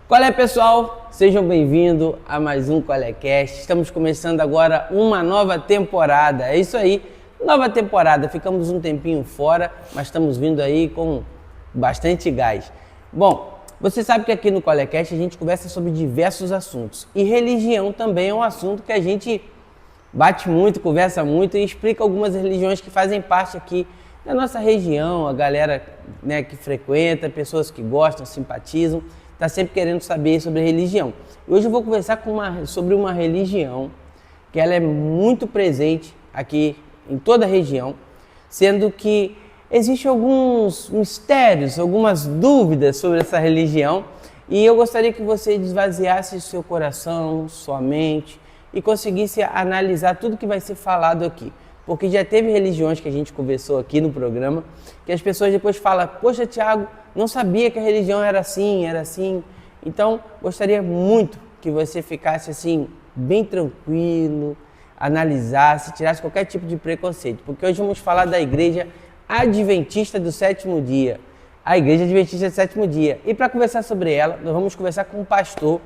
Qual é, pessoal? Sejam bem-vindos a mais um Colecast. Estamos começando agora uma nova temporada. É isso aí, nova temporada. Ficamos um tempinho fora, mas estamos vindo aí com bastante gás. Bom, você sabe que aqui no Colecast a gente conversa sobre diversos assuntos. E religião também é um assunto que a gente bate muito, conversa muito e explica algumas religiões que fazem parte aqui da nossa região, a galera, né, que frequenta, pessoas que gostam, simpatizam, está sempre querendo saber sobre religião. E hoje eu vou conversar sobre uma religião que ela é muito presente aqui em toda a região, sendo que existem alguns mistérios, algumas dúvidas sobre essa religião e eu gostaria que você esvaziasse seu coração, sua mente e conseguisse analisar tudo que vai ser falado aqui. Porque já teve religiões que a gente conversou aqui no programa, que as pessoas depois falam, poxa, Thiago, não sabia que a religião era assim, era assim. Então, gostaria muito que você ficasse assim, bem tranquilo, analisasse, tirasse qualquer tipo de preconceito. Porque hoje vamos falar da Igreja Adventista do Sétimo Dia. A Igreja Adventista do Sétimo Dia. E para conversar sobre ela, nós vamos conversar com o pastor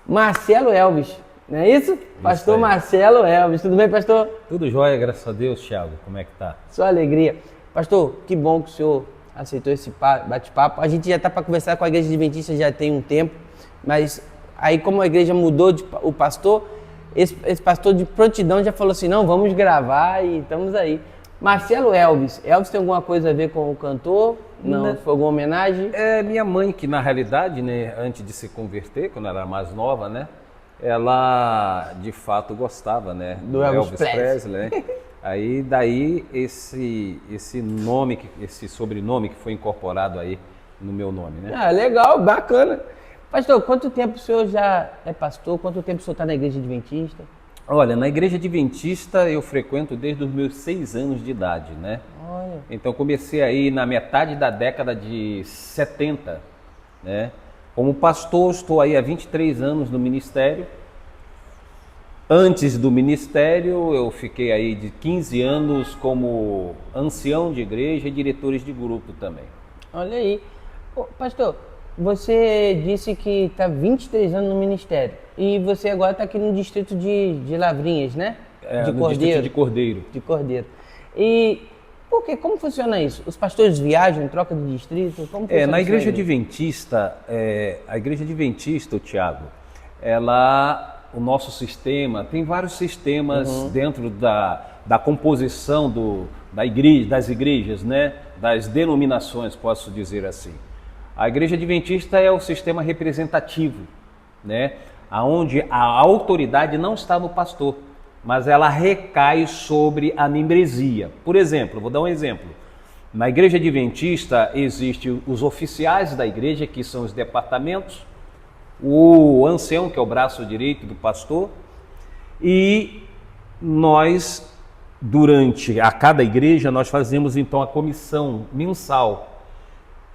Marcelo Elvis. Não é isso? Pastor Marcelo Elvis. Tudo bem, pastor? Tudo jóia, graças a Deus, Thiago. Como é que tá? Só alegria. Pastor, que bom que o senhor aceitou esse bate-papo. A gente já está para conversar com a Igreja Adventista já tem um tempo, mas aí como a igreja mudou o pastor, esse pastor de prontidão já falou assim, não, vamos gravar e estamos aí. Marcelo Elvis. Elvis tem alguma coisa a ver com o cantor? Não? Foi alguma homenagem? É minha mãe que, na realidade, né, antes de se converter, quando ela era mais nova, né, ela de fato gostava, né, do Elvis Presley. Né? Aí daí esse nome, esse sobrenome que foi incorporado aí no meu nome, né? Ah, legal, bacana. Pastor, quanto tempo o senhor já é pastor? Quanto tempo o senhor está na Igreja Adventista? Olha, na Igreja Adventista eu frequento desde os meus 6 anos de idade, né? Olha. Então comecei aí na metade da década de 70, né? Como pastor, estou aí há 23 anos no ministério. Antes do ministério, eu fiquei aí de 15 anos como ancião de igreja e diretores de grupo também. Olha aí. Ô, pastor, você disse que está 23 anos no ministério e você agora está aqui no distrito de Lavrinhas, né? De Cordeiro. Distrito de Cordeiro. De Cordeiro. E por quê? Como funciona isso? Os pastores viajam em troca de distrito? Como funciona na isso Igreja Adventista, a Igreja Adventista, Thiago, o nosso sistema, tem vários sistemas dentro da composição das igrejas, né? Das denominações, posso dizer assim. A Igreja Adventista é o sistema representativo, né? Onde a autoridade não está no pastor, mas ela recai sobre a membresia. Por exemplo, vou dar um exemplo. Na Igreja Adventista existem os oficiais da igreja, que são os departamentos, o ancião, que é o braço direito do pastor, e nós, durante a cada igreja, nós fazemos então a comissão mensal.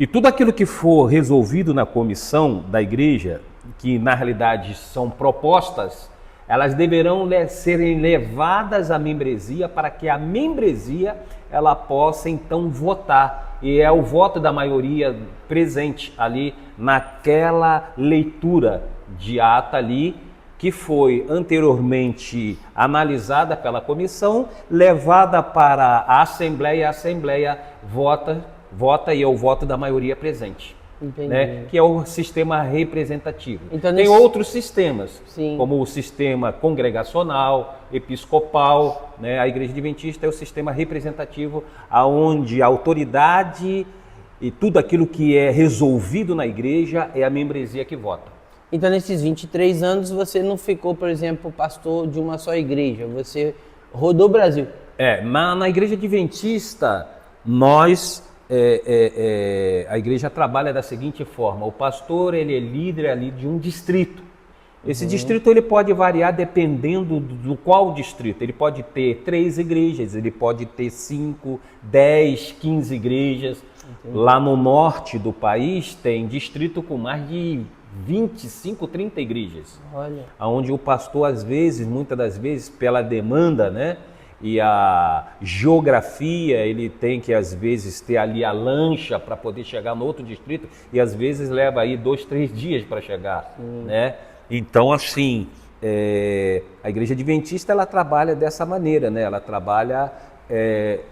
E tudo aquilo que for resolvido na comissão da igreja, que na realidade são propostas, elas deverão serem levadas à membresia para que a membresia ela possa então votar. E é o voto da maioria presente ali naquela leitura de ata ali, que foi anteriormente analisada pela comissão, levada para a Assembleia vota e é o voto da maioria presente. Né? Que é o sistema representativo. Então, tem outros sistemas, sim, como o sistema congregacional, episcopal, né? A Igreja Adventista é o sistema representativo, onde a autoridade e tudo aquilo que é resolvido na igreja é a membresia que vota. Então, nesses 23 anos, você não ficou, por exemplo, pastor de uma só igreja, você rodou o Brasil. Na Igreja Adventista, nós... a igreja trabalha da seguinte forma: o pastor ele é líder ali de um distrito. Esse distrito ele pode variar dependendo do qual distrito. Ele pode ter 3 igrejas, ele pode ter 5, 10, 15 igrejas. Lá no norte do país tem distrito com mais de 25, 30 igrejas. Olha. Onde o pastor, às vezes, muitas das vezes, pela demanda, né, e a geografia, ele tem que às vezes ter ali a lancha para poder chegar no outro distrito e às vezes leva aí 2, 3 dias para chegar, né? Então, assim, a Igreja Adventista, ela trabalha dessa maneira, né? Ela trabalha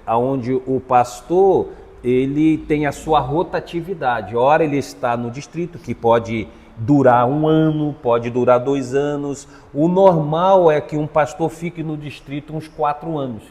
onde o pastor, ele tem a sua rotatividade. Ora ele está no distrito, que pode durar 1 ano, pode durar 2 anos. O normal é que um pastor fique no distrito uns 4 anos.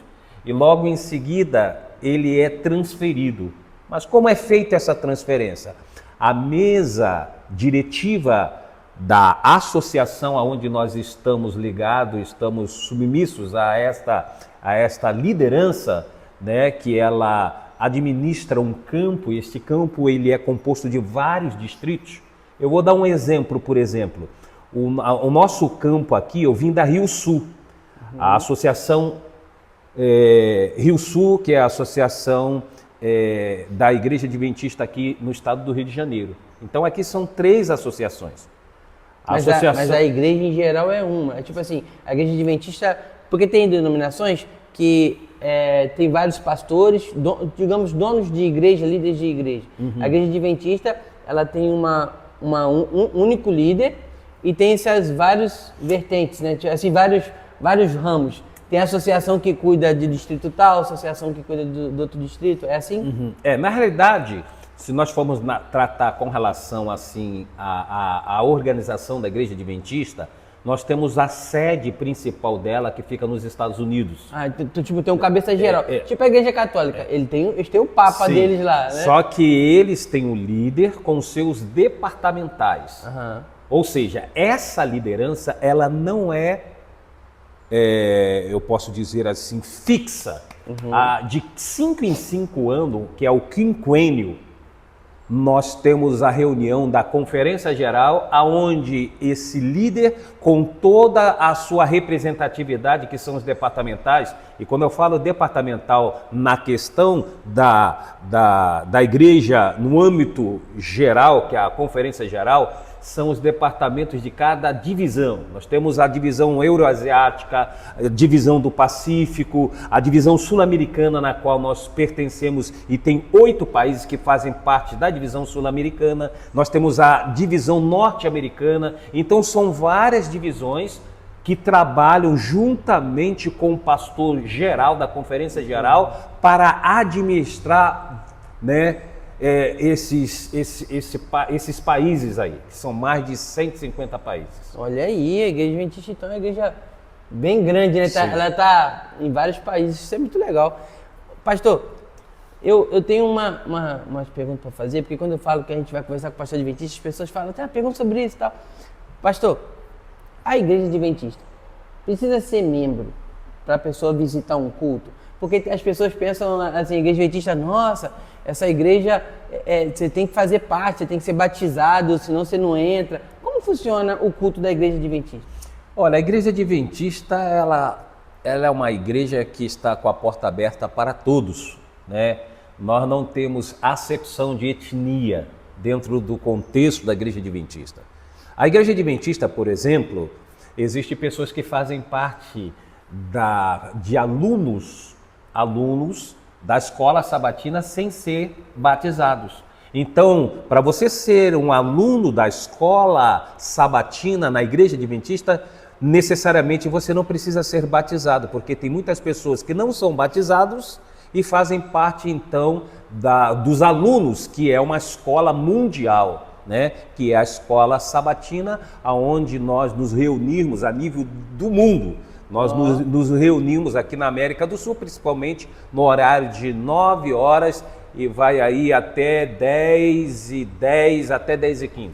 E logo em seguida ele é transferido. Mas como é feita essa transferência? A mesa diretiva da associação aonde nós estamos ligados, estamos submissos a esta liderança, né, que ela administra um campo, e este campo ele é composto de vários distritos. Eu vou dar um exemplo, por exemplo, o nosso campo aqui, eu vim da Rio Sul, a associação Rio Sul, que é a associação da Igreja Adventista aqui no estado do Rio de Janeiro. Então aqui são 3 associações. Mas a igreja em geral é uma. É tipo assim, a Igreja Adventista, porque tem denominações que tem vários pastores, digamos, donos de igreja, líderes de igreja. A Igreja Adventista, ela tem um único líder e tem essas várias vertentes, né? Assim, vários ramos. Tem a associação que cuida de distrito tal, associação que cuida do outro distrito, é assim? Na realidade, se nós formos tratar com relação assim à organização da Igreja Adventista, nós temos a sede principal dela que fica nos Estados Unidos. Tipo, tem um cabeça geral. Tipo a Igreja Católica, eles têm o Papa deles lá, né? Só que eles têm o líder com seus departamentais. Ou seja, essa liderança, ela não eu posso dizer assim, fixa. De 5 em 5 anos, que é o quinquênio, nós temos a reunião da Conferência Geral, aonde esse líder, com toda a sua representatividade, que são os departamentais, e quando eu falo departamental na questão da igreja no âmbito geral, que é a Conferência Geral, são os departamentos de cada divisão. Nós temos a divisão euroasiática, a divisão do Pacífico, a divisão sul-americana, na qual nós pertencemos, e tem 8 países que fazem parte da divisão sul-americana. Nós temos a divisão norte-americana. Então são várias divisões que trabalham juntamente com o pastor geral da Conferência Geral para administrar, né, esses países aí, que são mais de 150 países. Olha aí, a Igreja Adventista então é uma igreja bem grande, né? Ela está em vários países, isso é muito legal. Pastor, eu tenho umas perguntas para fazer, porque quando eu falo que a gente vai conversar com o pastor Adventista, as pessoas falam, tem uma pergunta sobre isso e tal. Pastor, a Igreja Adventista precisa ser membro para a pessoa visitar um culto? Porque as pessoas pensam assim, a Igreja Adventista, nossa, essa igreja, você tem que fazer parte, você tem que ser batizado, senão você não entra. Como funciona o culto da Igreja Adventista? Olha, a Igreja Adventista, ela é uma igreja que está com a porta aberta para todos, né? Nós não temos acepção de etnia dentro do contexto da Igreja Adventista. A Igreja Adventista, por exemplo, existem pessoas que fazem parte de alunos da escola sabatina sem ser batizados. Então, para você ser um aluno da escola sabatina na Igreja Adventista, necessariamente você não precisa ser batizado, porque tem muitas pessoas que não são batizados e fazem parte então dos alunos, que é uma escola mundial, né? Que é a escola sabatina, onde nós nos reunimos a nível do mundo. Nós nos reunimos aqui na América do Sul, principalmente no horário de 9 horas e vai aí até 10h10, até 10h15.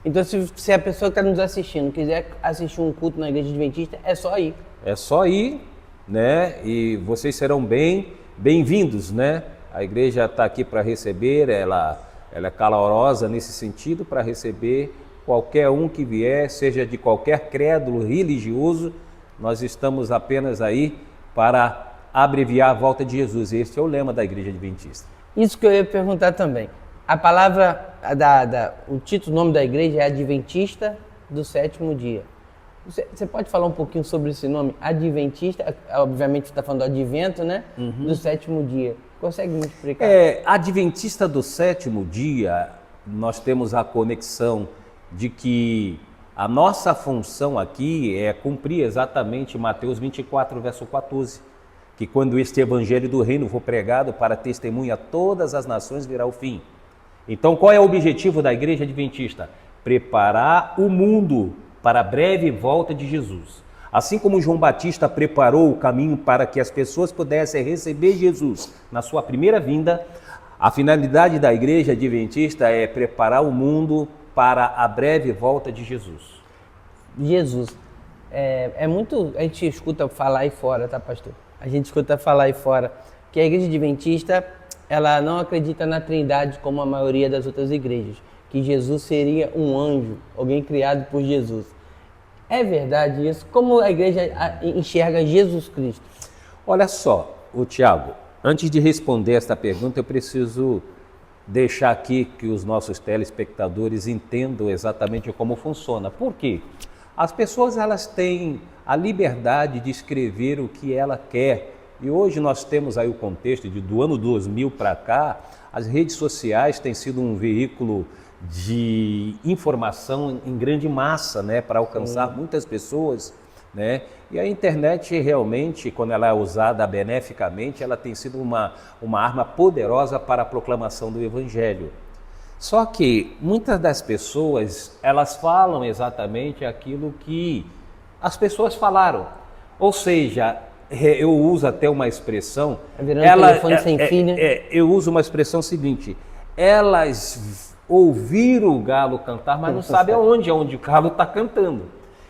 Então, se a pessoa que está nos assistindo quiser assistir um culto na Igreja Adventista, é só ir. É só ir, né? E vocês serão bem-vindos, né? A igreja está aqui para receber, ela é calorosa nesse sentido, para receber qualquer um que vier, seja de qualquer credo religioso. Nós estamos apenas aí para abreviar a volta de Jesus. Este é o lema da Igreja Adventista. Isso que eu ia perguntar também. A palavra, o título, o nome da igreja é Adventista do Sétimo Dia. Você pode falar um pouquinho sobre esse nome? Adventista, obviamente você está falando do advento, né? Do sétimo dia. Consegue me explicar? Adventista do sétimo dia, nós temos a conexão de que a nossa função aqui é cumprir exatamente Mateus 24, verso 14, que quando este evangelho do reino for pregado para testemunha a todas as nações virá o fim. Então, qual é o objetivo da igreja adventista? Preparar o mundo para a breve volta de Jesus. Assim como João Batista preparou o caminho para que as pessoas pudessem receber Jesus na sua primeira vinda, a finalidade da igreja adventista é preparar o mundo para a breve volta de Jesus. Jesus. A gente escuta falar aí fora, tá, pastor? A gente escuta falar aí fora que a igreja adventista, ela não acredita na Trindade como a maioria das outras igrejas, que Jesus seria um anjo, alguém criado por Jesus. É verdade isso? Como a igreja enxerga Jesus Cristo? Olha só, Tiago, antes de responder esta pergunta, eu preciso deixar aqui que os nossos telespectadores entendam exatamente como funciona. Por quê? As pessoas, elas têm a liberdade de escrever o que ela quer. E hoje nós temos aí o contexto do ano 2000 para cá, as redes sociais têm sido um veículo de informação em grande massa, né, para alcançar muitas pessoas, né? E a internet realmente, quando ela é usada beneficamente, ela tem sido uma arma poderosa para a proclamação do evangelho. Só que muitas das pessoas, elas falam exatamente aquilo que as pessoas falaram. Ou seja, eu uso até uma expressão... telefone sem fio, né? Eu uso uma expressão seguinte: elas ouviram o galo cantar, mas não sabem onde o galo está cantando.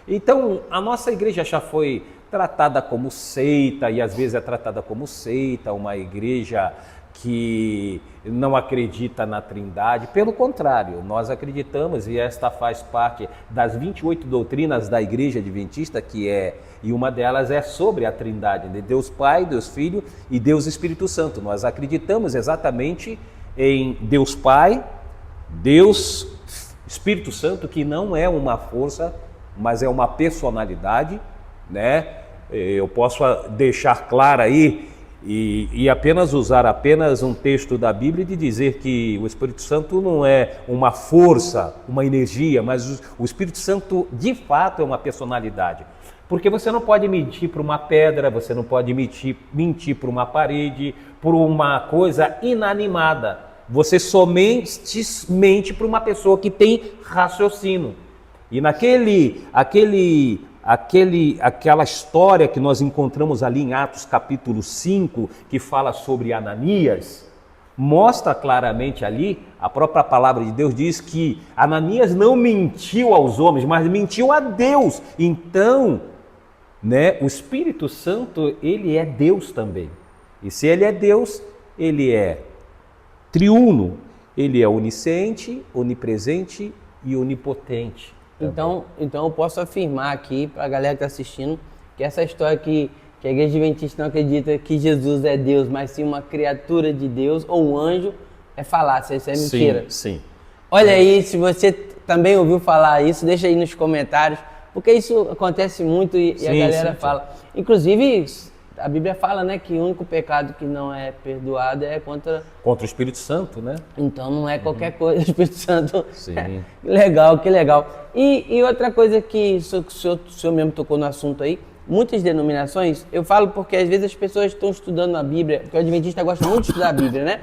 Então, a nossa igreja já foi tratada como seita, e às vezes é tratada como seita, uma igreja que não acredita na Trindade. Pelo contrário, nós acreditamos, e esta faz parte das 28 doutrinas da igreja adventista, e uma delas é sobre a Trindade, de Deus Pai, Deus Filho e Deus Espírito Santo. Nós acreditamos exatamente em Deus Pai, Deus Espírito Santo, que não é uma força, mas é uma personalidade, né? Eu posso deixar claro aí e apenas usar um texto da Bíblia de dizer que o Espírito Santo não é uma força, uma energia, mas o Espírito Santo de fato é uma personalidade. Porque você não pode mentir para uma pedra, você não pode mentir para uma parede, por uma coisa inanimada. Você somente mente para uma pessoa que tem raciocínio. E aquela história que nós encontramos ali em Atos capítulo 5, que fala sobre Ananias, mostra claramente ali, a própria palavra de Deus diz que Ananias não mentiu aos homens, mas mentiu a Deus. Então, né, o Espírito Santo, ele é Deus também. E se ele é Deus, ele é triuno, ele é onisciente, onipresente e onipotente. Então eu posso afirmar aqui para a galera que está assistindo que essa história que a igreja adventista não acredita que Jesus é Deus, mas sim uma criatura de Deus ou um anjo, é falácia, isso é mentira. Sim. Olha aí, se você também ouviu falar isso, deixa aí nos comentários, porque isso acontece muito e a galera fala. Inclusive, a Bíblia fala, né, que o único pecado que não é perdoado é contra o Espírito Santo, né? Então não é qualquer coisa, o Espírito Santo. Sim. Que legal. E outra coisa que o senhor mesmo tocou no assunto aí, muitas denominações, eu falo porque às vezes as pessoas estão estudando a Bíblia, porque o adventista gosta muito de estudar a Bíblia, né?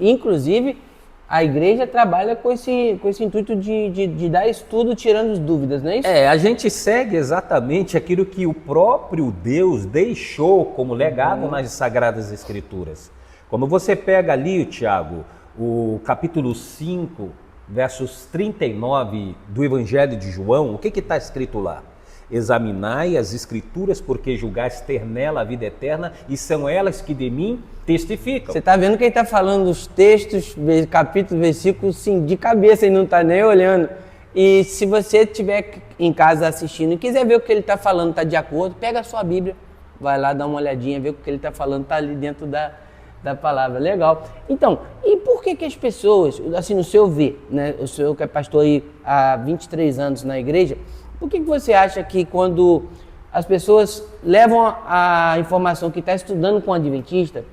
Inclusive, a igreja trabalha com esse intuito de dar estudo tirando as dúvidas, não é isso? A gente segue exatamente aquilo que o próprio Deus deixou como legado nas Sagradas Escrituras. Quando você pega ali, Tiago, o capítulo 5, versos 39 do Evangelho de João, o que está escrito lá? Examinai as Escrituras, porque julgais ter nela a vida eterna, e são elas que de mim testificam. Você está vendo que ele está falando os textos, capítulos, versículos, sim, de cabeça, e não está nem olhando. E se você estiver em casa assistindo e quiser ver o que ele está falando, está de acordo, pega a sua Bíblia, vai lá, dá uma olhadinha, vê o que ele está falando, está ali dentro da palavra. Legal. Então, e por que as pessoas, assim, no seu ver, né, o senhor que é pastor aí há 23 anos na igreja, Por que você acha que quando as pessoas levam a informação que está estudando com o adventista,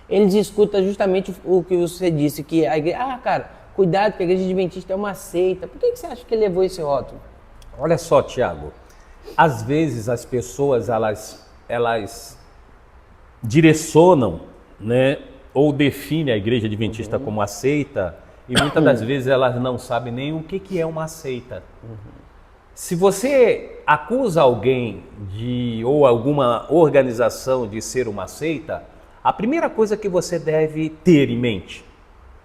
eles escutam justamente o que você disse, que a igreja, cara, cuidado que a igreja adventista é uma seita. Por que você acha que ele levou esse rótulo? Olha só, Tiago, às vezes as pessoas, elas direcionam, né, ou definem a igreja adventista como uma seita, e muitas das vezes elas não sabem nem o que é uma seita. Se você acusa alguém ou alguma organização de ser uma seita, a primeira coisa que você deve ter em mente,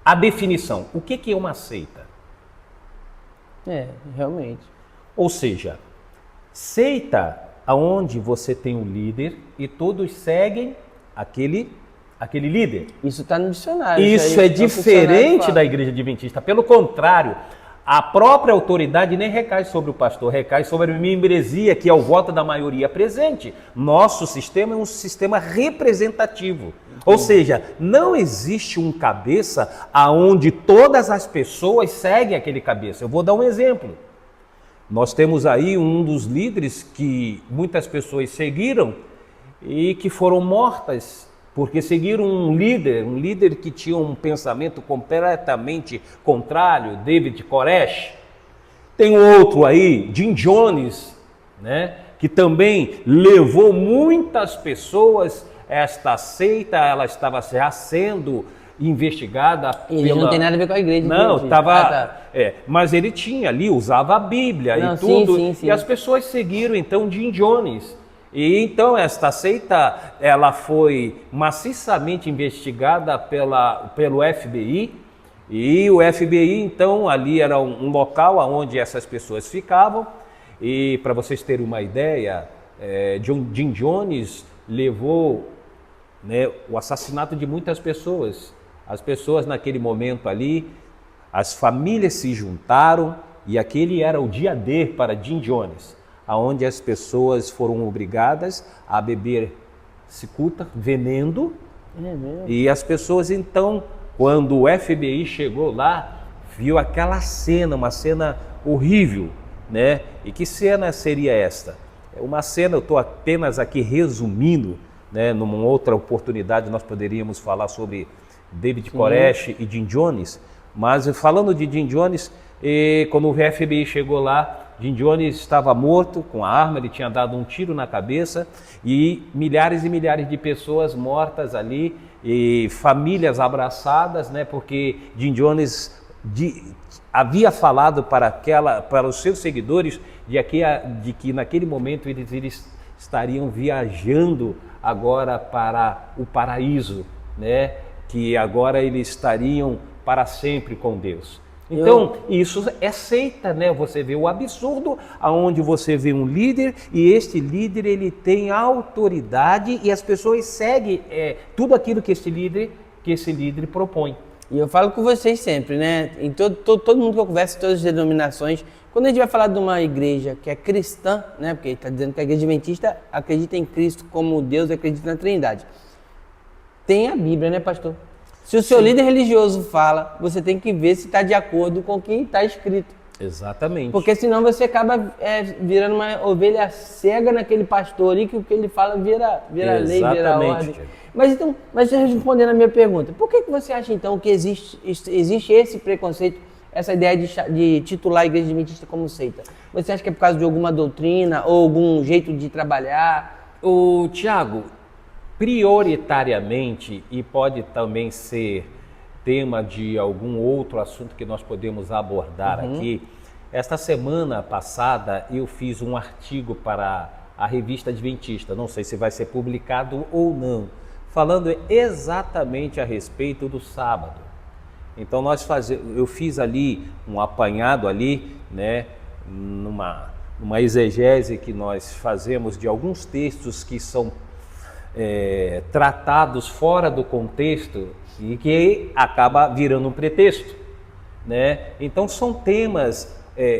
a definição. O que é uma seita? Realmente. Ou seja, seita aonde você tem um líder e todos seguem aquele líder. Isso está no dicionário. Isso é diferente da igreja adventista. Pelo contrário, a própria autoridade nem recai sobre o pastor, recai sobre a membresia, que é o voto da maioria presente. Nosso sistema é um sistema representativo. Ou seja, não existe um cabeça aonde todas as pessoas seguem aquele cabeça. Eu vou dar um exemplo. Nós temos aí um dos líderes que muitas pessoas seguiram e que foram mortas porque seguiram um líder que tinha um pensamento completamente contrário, David Koresh. Tem outro aí, Jim Jones, né, que também levou muitas pessoas. Esta seita, ela estava já sendo investigada. Ele não tem nada a ver com a igreja. Não, estava. Mas ele tinha ali, usava a Bíblia e tudo. Sim. E as pessoas seguiram então Jim Jones. E então esta seita, ela foi maciçamente investigada pelo FBI. E o FBI, então, ali era um local onde essas pessoas ficavam. E para vocês terem uma ideia, Jim Jones levou, né, o assassinato de muitas pessoas. As pessoas naquele momento ali, as famílias se juntaram e aquele era o dia D para Jim Jones, aonde as pessoas foram obrigadas a beber cicuta, veneno. E as pessoas então, quando o FBI chegou lá, viu aquela cena, uma cena horrível, né? E que cena seria esta? Uma cena, eu estou apenas aqui resumindo, né? Numa outra oportunidade nós poderíamos falar sobre David Koresh e Jim Jones, mas falando de Jim Jones, quando o FBI chegou lá, Jim Jones estava morto com a arma, ele tinha dado um tiro na cabeça e milhares de pessoas mortas ali e famílias abraçadas, né? Porque Jim Jones havia falado para os seus seguidores de que naquele momento eles estariam viajando agora para o paraíso, né? Que agora eles estariam para sempre com Deus. Então, isso é seita, né? Você vê o absurdo, aonde você vê um líder e este líder ele tem autoridade e as pessoas seguem tudo aquilo que esse líder propõe. E eu falo com vocês sempre, né? Em todo mundo que eu converso, todas as denominações, quando a gente vai falar de uma igreja que é cristã, né? Porque ele está dizendo que a igreja adventista acredita em Cristo como Deus, acredita na Trindade. Tem a Bíblia, né, pastor? Se o seu líder religioso fala, você tem que ver se está de acordo com o que está escrito. Exatamente. Porque senão você acaba virando uma ovelha cega naquele pastor ali, que o que ele fala vira lei, vira ordem. Mas respondendo a minha pergunta, por que você acha então que existe esse preconceito, essa ideia de titular a igreja adventista como seita? Você acha que é por causa de alguma doutrina ou algum jeito de trabalhar? Tiago, prioritariamente, e pode também ser tema de algum outro assunto que nós podemos abordar aqui, esta semana passada eu fiz um artigo para a revista Adventista, não sei se vai ser publicado ou não, falando exatamente a respeito do sábado. Então eu fiz ali um apanhado ali, né, numa exegese que nós fazemos de alguns textos que são tratados fora do contexto e que acaba virando um pretexto, né? Então são temas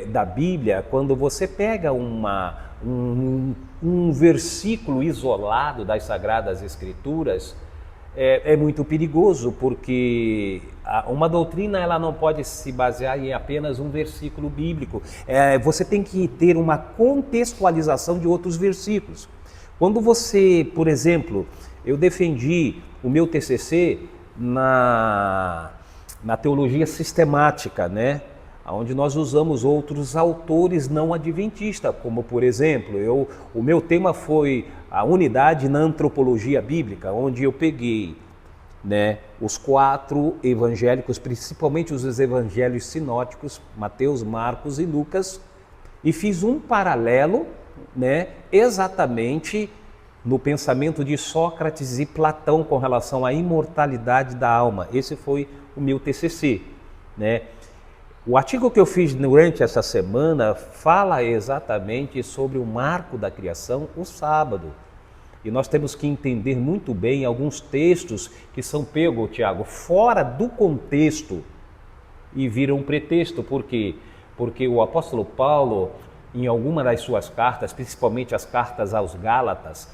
da Bíblia, quando você pega um versículo isolado das Sagradas Escrituras, é muito perigoso, porque uma doutrina ela não pode se basear em apenas um versículo bíblico. Você tem que ter uma contextualização de outros versículos. Quando você, por exemplo, eu defendi o meu TCC na teologia sistemática, né? Onde nós usamos outros autores não adventistas, como por exemplo, o meu tema foi a unidade na antropologia bíblica, onde eu peguei, né, os 4 evangélicos, principalmente os evangelhos sinóticos, Mateus, Marcos e Lucas, e fiz um paralelo, né, exatamente no pensamento de Sócrates e Platão com relação à imortalidade da alma. Esse foi o meu TCC, né? O artigo que eu fiz durante essa semana fala exatamente sobre o marco da criação, o sábado. E nós temos que entender muito bem alguns textos que são pegos, Tiago, fora do contexto e viram um pretexto. Por quê? Porque o apóstolo Paulo, em alguma das suas cartas, principalmente as cartas aos Gálatas,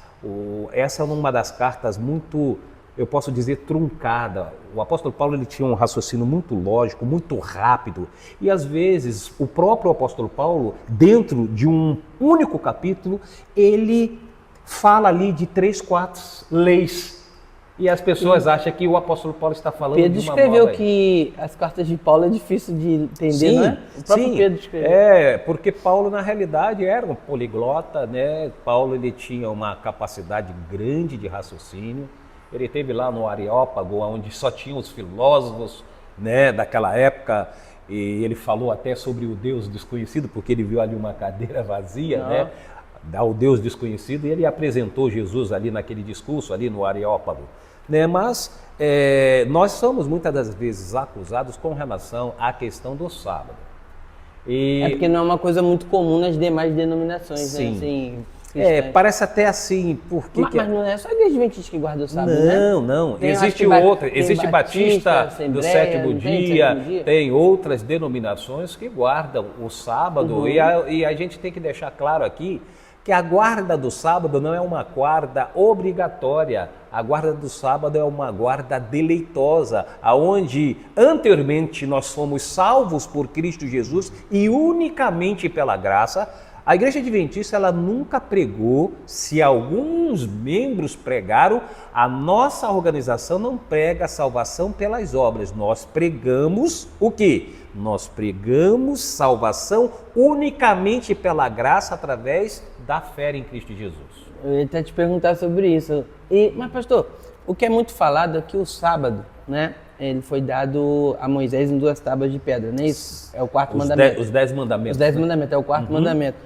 essa é uma das cartas muito, eu posso dizer, truncada. O apóstolo Paulo ele tinha um raciocínio muito lógico, muito rápido. E às vezes o próprio apóstolo Paulo, dentro de um único capítulo, ele fala ali de 3, 4 leis. E as pessoas acham que o apóstolo Paulo está falando Pedro de uma escreveu nova. Que as cartas de Paulo é difícil de entender, Sim, não é? O próprio sim. Pedro escreveu. Porque Paulo na realidade era um poliglota, né? Paulo ele tinha uma capacidade grande de raciocínio. Ele esteve lá no Areópago, onde só tinham os filósofos, né, daquela época, e ele falou até sobre o Deus desconhecido, porque ele viu ali uma cadeira vazia, né, ao Deus desconhecido, e ele apresentou Jesus ali naquele discurso, ali no Areópago. Né? Mas nós somos muitas das vezes acusados com relação à questão do sábado. É porque não é uma coisa muito comum nas demais denominações, sim, né? Assim, parece até assim, porque... Mas não é só a igreja adventista que guarda o sábado, né? Não. Tem, existe outra, existe Batista do sétimo dia, tem outras denominações que guardam o sábado, e a gente tem que deixar claro aqui que a guarda do sábado não é uma guarda obrigatória, a guarda do sábado é uma guarda deleitosa, aonde anteriormente nós fomos salvos por Cristo Jesus e unicamente pela graça. A Igreja Adventista ela nunca pregou, se alguns membros pregaram, a nossa organização não prega a salvação pelas obras. Nós pregamos o quê? Nós pregamos salvação unicamente pela graça através da fé em Cristo Jesus. Eu ia até te perguntar sobre isso. Mas pastor, o que é muito falado é que o sábado, né? Ele foi dado a Moisés em 2 tábuas de pedra, não é isso? É o 4º mandamento. Os 10 mandamentos. Os 10 mandamentos, é o 4º mandamento.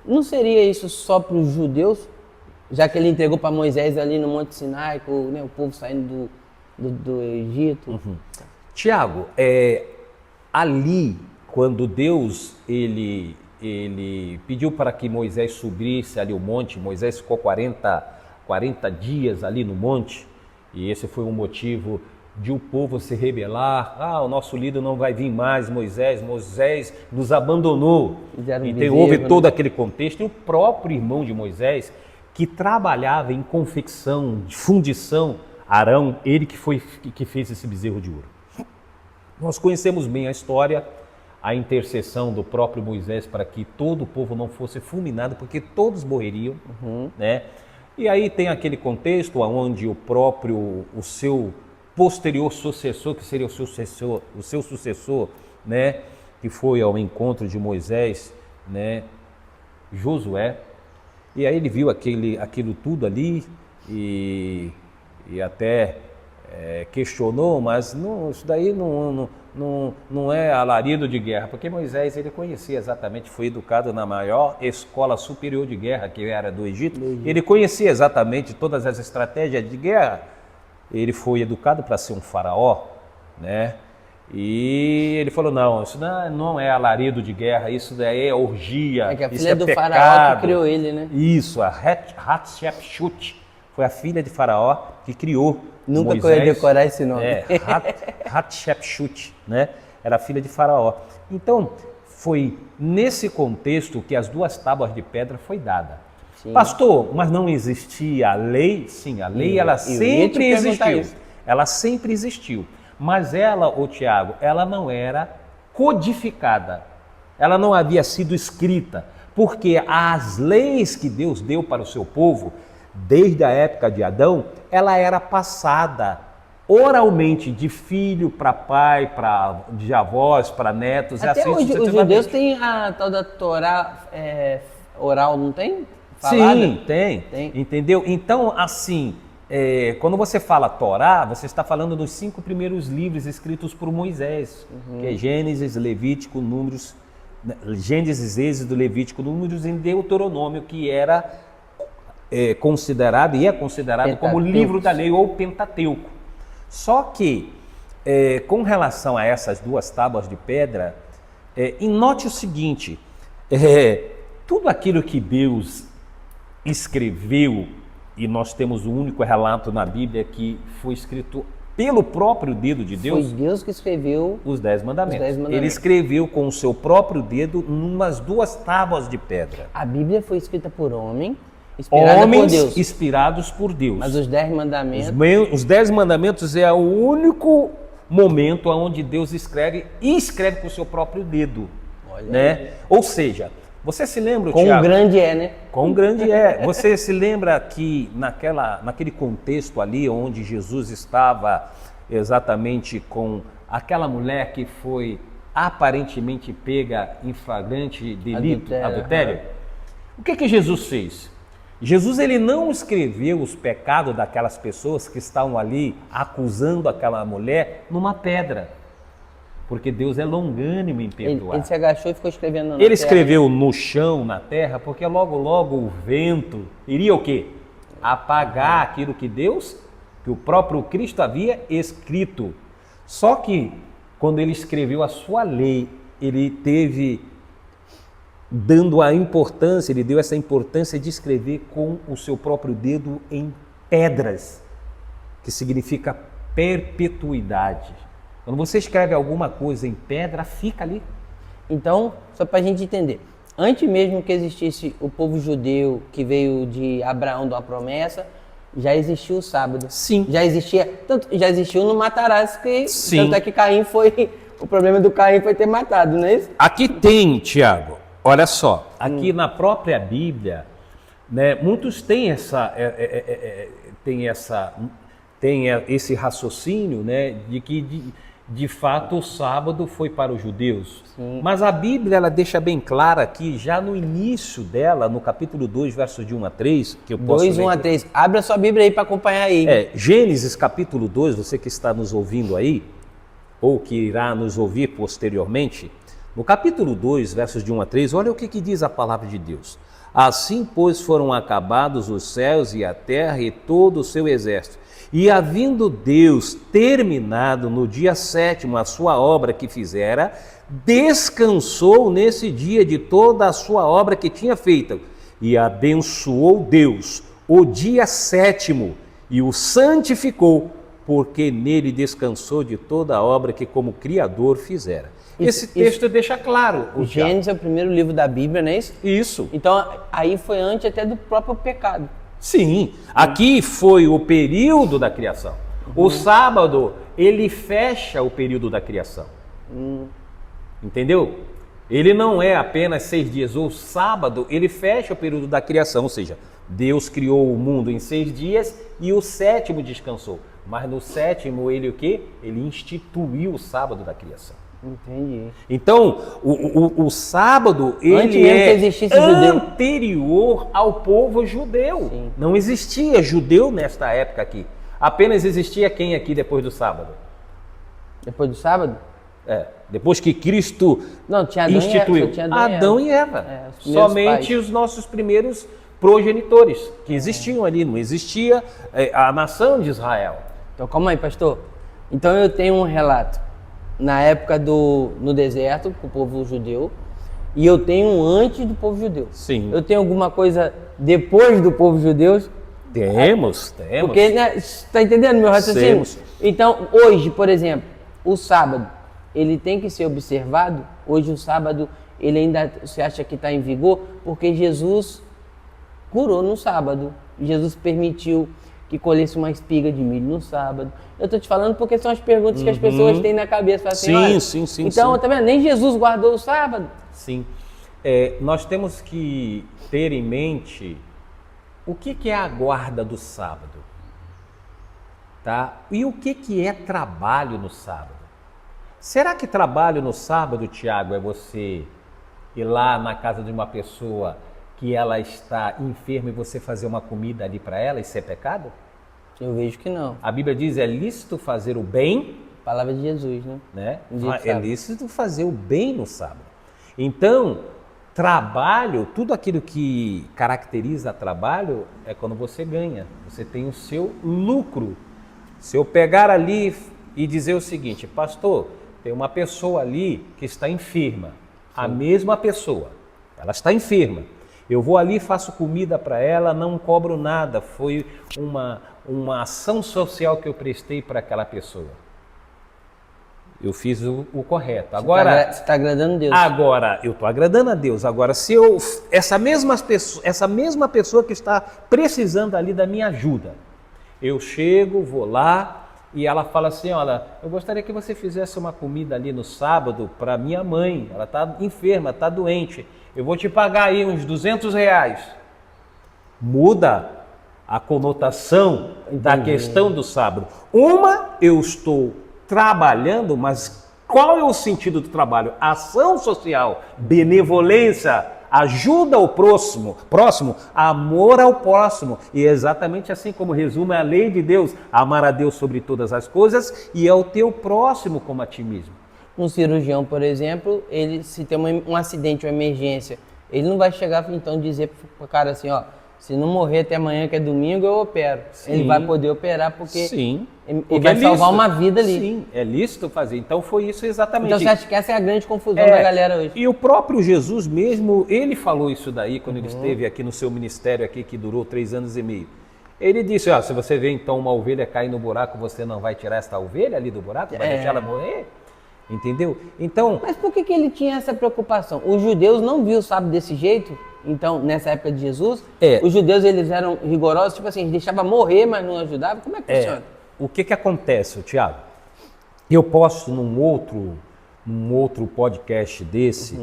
Não seria isso só para os judeus? Já que ele entregou para Moisés ali no Monte Sinai, com o povo saindo do Egito. Tiago, ali, quando Deus ele pediu para que Moisés subisse ali o monte, Moisés ficou 40 dias ali no monte, e esse foi um motivo de o povo se rebelar. O nosso líder não vai vir mais, Moisés nos abandonou. Então houve todo aquele contexto, e o próprio irmão de Moisés, que trabalhava em confecção, de fundição, Arão, ele que fez esse bezerro de ouro. Nós conhecemos bem a história, a intercessão do próprio Moisés para que todo o povo não fosse fulminado, porque todos morreriam, né? E aí tem aquele contexto onde o seu posterior sucessor, que seria o seu sucessor, né, que foi ao encontro de Moisés, né, Josué, e aí ele viu aquilo tudo ali e até questionou, mas isso daí não é alarido de guerra, porque Moisés ele conhecia exatamente, foi educado na maior escola superior de guerra que era do Egito, ele conhecia exatamente todas as estratégias de guerra. Ele foi educado para ser um faraó, né? E ele falou, não, isso não é alarido de guerra, isso daí é orgia, que a isso filha é do pecado. faraó que criou ele, né? Isso, a Hatshepsut foi a filha de faraó que criou Nunca Moisés. ia decorar esse nome. Hatshepsut, né? Era a filha de faraó. Então, foi nesse contexto que as 2 tábuas de pedra foi dada. Sim. Pastor, mas não existia a lei? Sim, a lei ela sempre existiu. ela sempre existiu. Mas ela, ô Tiago, ela não era codificada. Ela não havia sido escrita. Porque as leis que Deus deu para o seu povo, desde a época de Adão, ela era passada oralmente de filho para pai, de avós, para netos. Até assim hoje os judeus têm a tal da Torá oral, não tem? Falada? Sim, tem. Entendeu? Então, assim, quando você fala Torá, você está falando dos 5 primeiros livros escritos por Moisés, que é Gênesis, Levítico, Números, Gênesis, Êxodo, Levítico, Números e Deuteronômio, que era considerado e é considerado Pentateuco. como livro da lei ou Pentateuco. Só que, com relação a essas 2 tábuas de pedra, e note o seguinte, tudo aquilo que Deus escreveu, e nós temos o único relato na Bíblia que foi escrito pelo próprio dedo de Deus. Foi Deus que escreveu os 10 mandamentos. Os 10 mandamentos. Ele escreveu com o seu próprio dedo numas 2 tábuas de pedra. A Bíblia foi escrita por homem, inspirada por Deus. Homens inspirados por Deus. Mas os 10 mandamentos... Os 10 mandamentos é o único momento onde Deus escreve e escreve com o seu próprio dedo. Olha né? aí. Ou seja, você se lembra, Quão Tiago? grande é, né? Quão grande é. Você se lembra que naquele contexto ali onde Jesus estava exatamente com aquela mulher que foi aparentemente pega em flagrante delito, adultério? O que Jesus fez? Jesus ele não escreveu os pecados daquelas pessoas que estavam ali acusando aquela mulher numa pedra. Porque Deus é longânimo em perdoar. Ele se agachou e ficou escrevendo na Ele escreveu no chão, na terra, porque logo o vento iria o quê? Apagar aquilo que que o próprio Cristo havia escrito. Só que quando ele escreveu a sua lei, ele ele deu essa importância de escrever com o seu próprio dedo em pedras, que significa perpetuidade. Quando você escreve alguma coisa em pedra, fica ali. Então, só para a gente entender, antes mesmo que existisse o povo judeu que veio de Abraão da promessa, já existia o sábado. Sim. Já existiu no matarás, que Sim. Tanto é que o problema do Caim foi ter matado, não é isso? Aqui tem, Tiago, olha só, aqui na própria Bíblia, né, muitos têm esse raciocínio, né, de que de fato o sábado foi para os judeus. Sim. Mas a Bíblia ela deixa bem clara aqui, já no início dela, no capítulo 2, versos de 1 a 3, que eu posso 2, 1 a 3. Abre a sua Bíblia aí para acompanhar aí. Gênesis capítulo 2, você que está nos ouvindo aí, ou que irá nos ouvir posteriormente, no capítulo 2, versos de 1 a 3, olha o que diz a palavra de Deus. Assim, pois, foram acabados os céus e a terra e todo o seu exército. E havendo Deus terminado no dia 7º a sua obra que fizera, descansou nesse dia de toda a sua obra que tinha feito. E abençoou Deus o dia 7º e o santificou, porque nele descansou de toda a obra que como Criador fizera. Esse texto deixa claro. O Gênesis é o primeiro livro da Bíblia, não é isso? Isso. Então, aí foi antes até do próprio pecado. Sim, aqui foi o período da criação. O sábado, ele fecha o período da criação. Entendeu? Ele não é apenas 6 dias. O sábado, ele fecha o período da criação. Ou seja, Deus criou o mundo em 6 dias e o 7º descansou. Mas no 7º, ele o quê? Ele instituiu o sábado da criação. Entendi. Então, o sábado, Antes ele é judeu. anterior ao povo judeu. Sim. Não existia judeu nesta época aqui. Apenas existia quem aqui depois do sábado? Depois do sábado? Depois que Cristo tinha instituiu. Adão e Eva. Somente os nossos primeiros progenitores que existiam ali. Não existia a nação de Israel. Então, calma aí, pastor. Então, eu tenho um relato. Na época no deserto, com o povo judeu, e eu tenho um antes do povo judeu. Sim. Eu tenho alguma coisa depois do povo judeu? Temos. Porque, né, está entendendo meu raciocínio? Temos. Então, hoje, por exemplo, o sábado, ele tem que ser observado? Hoje o sábado, ele ainda, você acha que está em vigor? Porque Jesus curou no sábado. Jesus permitiu que colhesse uma espiga de milho no sábado. Eu tô te falando porque são as perguntas que as pessoas têm na cabeça. Fala assim, olha, sim. então, tá vendo? Nem Jesus guardou o sábado. Sim. Nós temos que ter em mente o que é a guarda do sábado. Tá? E o que é trabalho no sábado? Será que trabalho no sábado, Tiago, é você ir lá na casa de uma pessoa que ela está enferma e você fazer uma comida ali para ela, isso é pecado? Eu vejo que não. A Bíblia diz, é lícito fazer o bem. Palavra de Jesus, né? É lícito fazer o bem no sábado. Então, trabalho, tudo aquilo que caracteriza trabalho é quando você ganha, você tem o seu lucro. Se eu pegar ali e dizer o seguinte, pastor, tem uma pessoa ali que está enferma, a mesma pessoa, ela está enferma. Eu vou ali, faço comida para ela, não cobro nada. Foi uma ação social que eu prestei para aquela pessoa. Eu fiz o correto. Agora, você está agradando a Deus. Agora, eu estou agradando a Deus. Agora, se essa mesma pessoa que está precisando ali da minha ajuda, eu chego, vou lá e ela fala assim, olha, eu gostaria que você fizesse uma comida ali no sábado para minha mãe. Ela está enferma, está doente. Eu vou te pagar aí uns R$200. Muda a conotação da questão do sábado. Eu estou trabalhando, mas qual é o sentido do trabalho? Ação social, benevolência, ajuda ao próximo, amor ao próximo. E é exatamente assim como resume a lei de Deus, amar a Deus sobre todas as coisas e ao teu próximo como a ti mesmo. Um cirurgião, por exemplo, ele se tem um acidente, uma emergência, ele não vai chegar então dizer para o cara assim, ó, se não morrer até amanhã, que é domingo, eu opero. Sim. Ele vai poder operar porque ele vai salvar uma vida ali. Sim, é lícito fazer. Então foi isso exatamente. Então você acha que essa é a grande confusão da galera hoje? E o próprio Jesus mesmo, ele falou isso daí quando ele esteve aqui no seu ministério aqui, que durou 3 anos e meio. Ele disse, se você vê então uma ovelha cair no buraco, você não vai tirar essa ovelha ali do buraco? Vai deixar ela morrer? Entendeu? Então... Mas por que ele tinha essa preocupação? Os judeus não viam o sábado desse jeito? Então, nessa época de Jesus, os judeus eles eram rigorosos, tipo assim, eles deixavam morrer, mas não ajudavam? Como é que funciona? O que acontece, Tiago? Eu posso, num outro podcast desse,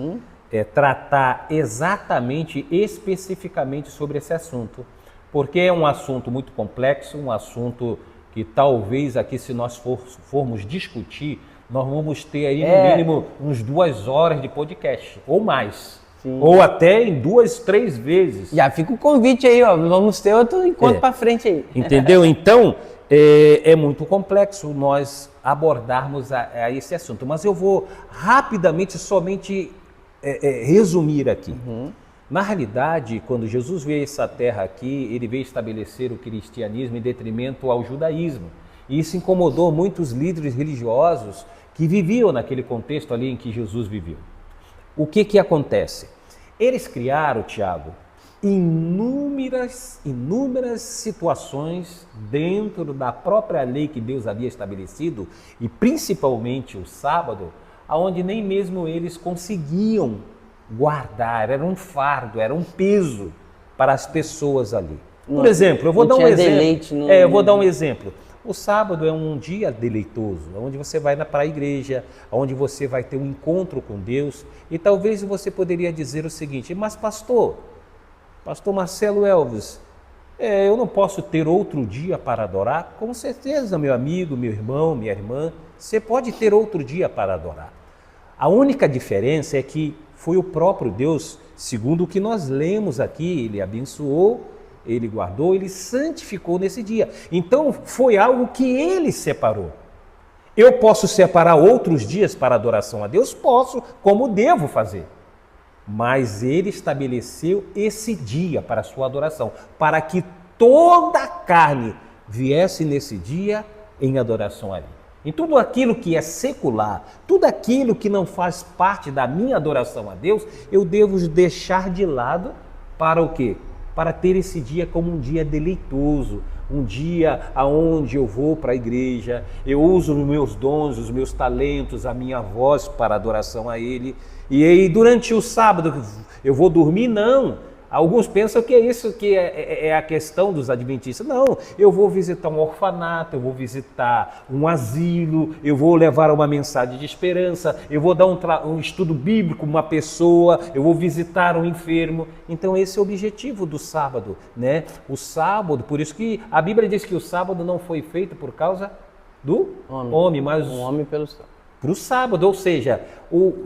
tratar exatamente, especificamente sobre esse assunto. Porque é um assunto muito complexo, um assunto que talvez aqui, se nós formos discutir, nós vamos ter aí no mínimo uns 2 horas de podcast, ou mais. Sim. Ou até em 2, 3 vezes. Já fica o convite aí, ó. Vamos ter outro encontro para frente aí. Entendeu? Então, é muito complexo nós abordarmos a esse assunto. Mas eu vou rapidamente somente resumir aqui. Na realidade, quando Jesus veio a essa terra aqui, ele veio estabelecer o cristianismo em detrimento ao judaísmo. E isso incomodou muitos líderes religiosos que viviam naquele contexto ali em que Jesus viveu. O que acontece? Eles criaram, Tiago, inúmeras situações dentro da própria lei que Deus havia estabelecido, e principalmente o sábado, onde nem mesmo eles conseguiam guardar, era um fardo, era um peso para as pessoas ali. Por exemplo, eu vou dar um exemplo. Eu vou dar um exemplo. O sábado é um dia deleitoso, onde você vai para a igreja, onde você vai ter um encontro com Deus. E talvez você poderia dizer o seguinte, mas pastor Marcelo Elvis, eu não posso ter outro dia para adorar? Com certeza, meu amigo, meu irmão, minha irmã, você pode ter outro dia para adorar. A única diferença é que foi o próprio Deus, segundo o que nós lemos aqui, ele abençoou, ele guardou, ele santificou nesse dia. Então foi algo que ele separou. Eu posso separar outros dias para adoração a Deus? Posso, como devo fazer. Mas ele estabeleceu esse dia para a sua adoração, para que toda a carne viesse nesse dia em adoração a ele. Em tudo aquilo que é secular, tudo aquilo que não faz parte da minha adoração a Deus, eu devo deixar de lado para o quê? Para ter esse dia como um dia deleitoso, um dia onde eu vou para a igreja, eu uso os meus dons, os meus talentos, a minha voz para adoração a Ele. E aí durante o sábado eu vou dormir? Não. Alguns pensam que é isso que é a questão dos adventistas. Não, eu vou visitar um orfanato, eu vou visitar um asilo, eu vou levar uma mensagem de esperança, eu vou dar um estudo bíblico, uma pessoa, eu vou visitar um enfermo. Então esse é o objetivo do sábado, né? O sábado, por isso que a Bíblia diz que o sábado não foi feito por causa do homem, mas o homem pelo sábado. Para o sábado, ou seja,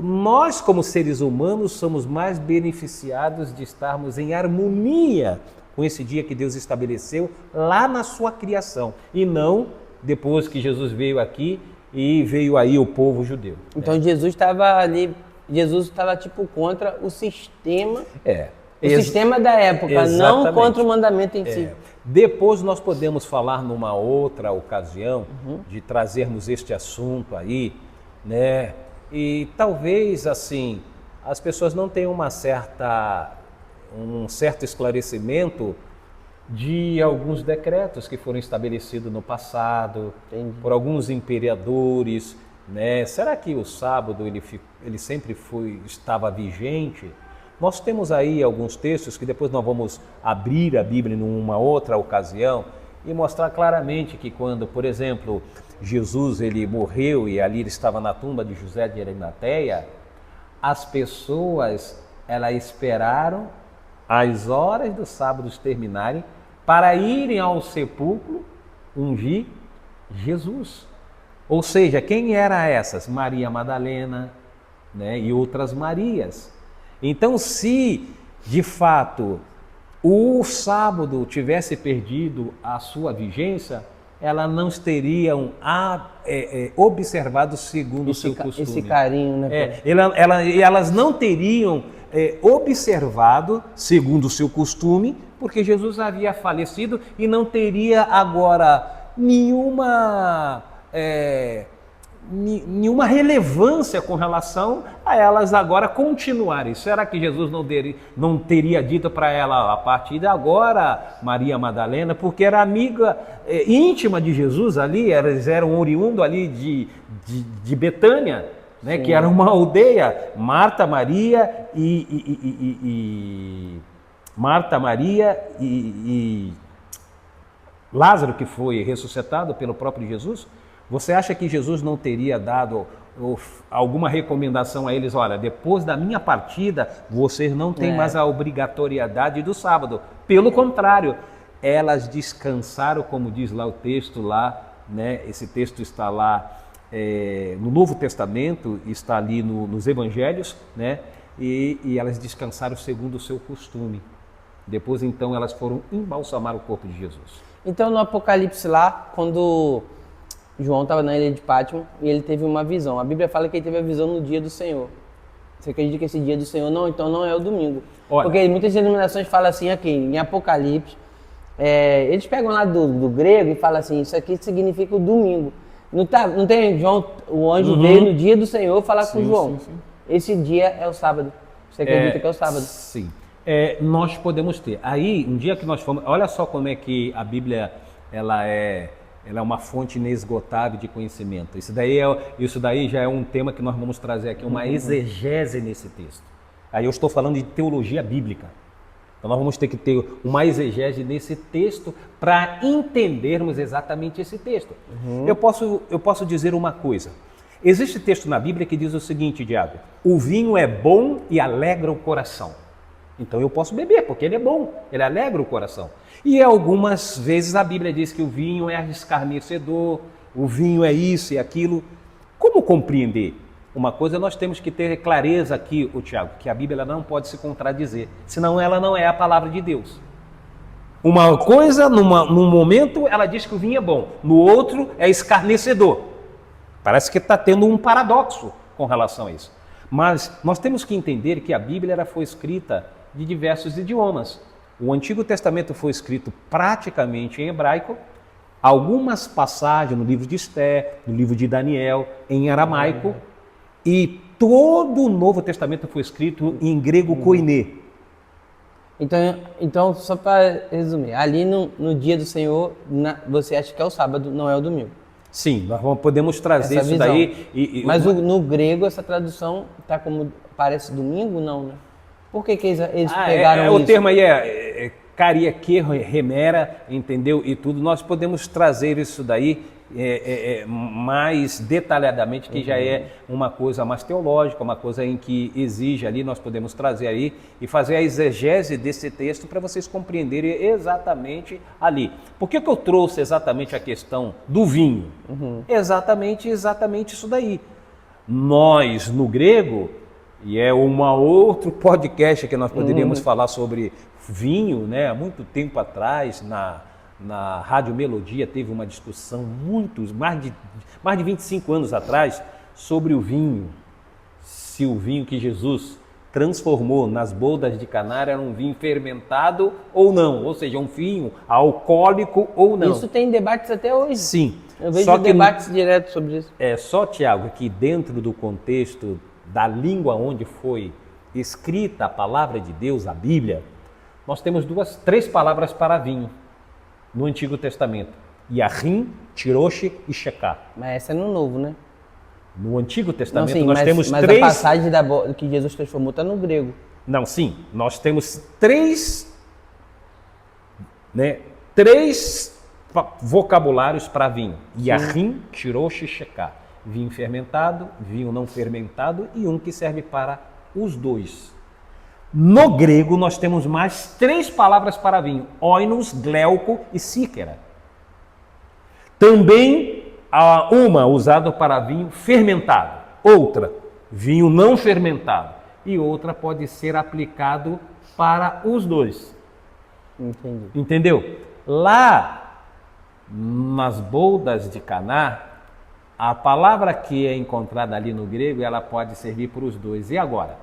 nós como seres humanos somos mais beneficiados de estarmos em harmonia com esse dia que Deus estabeleceu lá na sua criação e não depois que Jesus veio aqui e veio aí o povo judeu. Então Jesus estava ali, Jesus estava tipo contra o sistema, o sistema da época, exatamente. Não contra o mandamento em si. Depois nós podemos falar numa outra ocasião de trazermos este assunto aí, né? E talvez assim as pessoas não tenham um certo esclarecimento de alguns decretos que foram estabelecidos no passado. Entendi. Por alguns imperadores, né? Será que o sábado ele sempre estava vigente? Nós temos aí alguns textos que depois nós vamos abrir a Bíblia numa outra ocasião e mostrar claramente que quando, por exemplo, Jesus ele morreu e ali ele estava na tumba de José de Arimateia, as pessoas elas esperaram as horas dos sábados terminarem para irem ao sepulcro ungir Jesus. Ou seja, quem eram essas? Maria Madalena, né, e outras Marias. Então, se de fato o sábado tivesse perdido a sua vigência, elas não teriam observado segundo o seu costume. Esse carinho, né? Elas não teriam observado segundo o seu costume, porque Jesus havia falecido e não teria agora nenhuma relevância com relação a elas agora continuarem. Será que Jesus não teria dito para ela a partir de agora, Maria Madalena, porque era amiga íntima de Jesus ali, elas eram oriundos ali de Betânia, né, que era uma aldeia, Marta, Maria e Lázaro, que foi ressuscitado pelo próprio Jesus. Você acha que Jesus não teria dado alguma recomendação a eles? Olha, depois da minha partida, vocês não têm mais a obrigatoriedade do sábado. Pelo contrário, elas descansaram, como diz lá o texto lá, né? Esse texto está lá no Novo Testamento, está ali nos Evangelhos, né? E elas descansaram segundo o seu costume. Depois, então, elas foram embalsamar o corpo de Jesus. Então, no Apocalipse lá, quando João estava na ilha de Pátimo e ele teve uma visão. A Bíblia fala que ele teve a visão no dia do Senhor. Você acredita que esse dia do Senhor não? Então não é o domingo. Olha, porque muitas denominações falam assim aqui, em Apocalipse, eles pegam lá do grego e falam assim, isso aqui significa o domingo. Não tem João, o anjo veio no dia do Senhor falar com João. Sim. Esse dia é o sábado. Você acredita que é o sábado? Sim. Nós podemos ter. Aí, um dia que nós fomos... Olha só como é que a Bíblia ela é uma fonte inesgotável de conhecimento. Isso daí já é um tema que nós vamos trazer aqui, uma exegese nesse texto. Aí eu estou falando de teologia bíblica. Então nós vamos ter que ter uma exegese nesse texto para entendermos exatamente esse texto. Eu posso dizer uma coisa. Existe texto na Bíblia que diz o seguinte, Diago: o vinho é bom e alegra o coração. Então eu posso beber, porque ele é bom, ele alegra o coração. E algumas vezes a Bíblia diz que o vinho é escarnecedor, o vinho é isso e aquilo. Como compreender? Uma coisa nós temos que ter clareza aqui, Tiago, que a Bíblia não pode se contradizer, senão ela não é a palavra de Deus. Uma coisa, num momento, ela diz que o vinho é bom, no outro é escarnecedor. Parece que está tendo um paradoxo com relação a isso. Mas nós temos que entender que a Bíblia foi escrita de diversos idiomas. O Antigo Testamento foi escrito praticamente em hebraico, algumas passagens no livro de Esté, no livro de Daniel, em aramaico, e todo o Novo Testamento foi escrito em grego koiné. Então só para resumir, ali no dia do Senhor, você acha que é o sábado, não é o domingo? Sim, nós podemos trazer essa isso visão. Daí. Mas no grego essa tradução está como parece domingo, não, né? Por que eles pegaram o isso? termo aí é cariaque, remera, entendeu? E tudo. Nós podemos trazer isso daí mais detalhadamente, que já é uma coisa mais teológica, uma coisa em que exige ali, nós podemos trazer aí e fazer a exegese desse texto para vocês compreenderem exatamente ali. Por que eu trouxe exatamente a questão do vinho? Exatamente isso daí. Nós, no grego, e é outro podcast que nós poderíamos falar sobre vinho, né? Há muito tempo atrás, na Rádio Melodia, teve uma discussão mais de 25 anos atrás sobre o vinho. Se o vinho que Jesus transformou nas bodas de Caná era um vinho fermentado ou não, ou seja, um vinho alcoólico ou não. Isso tem debates até hoje. Sim. Eu vejo debates diretos sobre isso. Só, Tiago, que dentro do contexto da língua onde foi escrita a palavra de Deus, a Bíblia, nós temos três palavras para vinho no Antigo Testamento: Yahrim, Tiroche e Sheká. Mas essa é no Novo, né? No Antigo Testamento nós temos mas três... a passagem que Jesus transformou está no grego. Não, sim. Nós temos três vocabulários para vinho: Yahrim, Tiroche e Sheká. Vinho fermentado, vinho não fermentado e um que serve para os dois. No grego, nós temos mais três palavras para vinho: oinos, gleuco e síquera. Também há uma usada para vinho fermentado, outra, vinho não fermentado, e outra pode ser aplicado para os dois. Entendi. Entendeu? Lá, nas bodas de Caná, a palavra que é encontrada ali no grego, ela pode servir para os dois. E agora?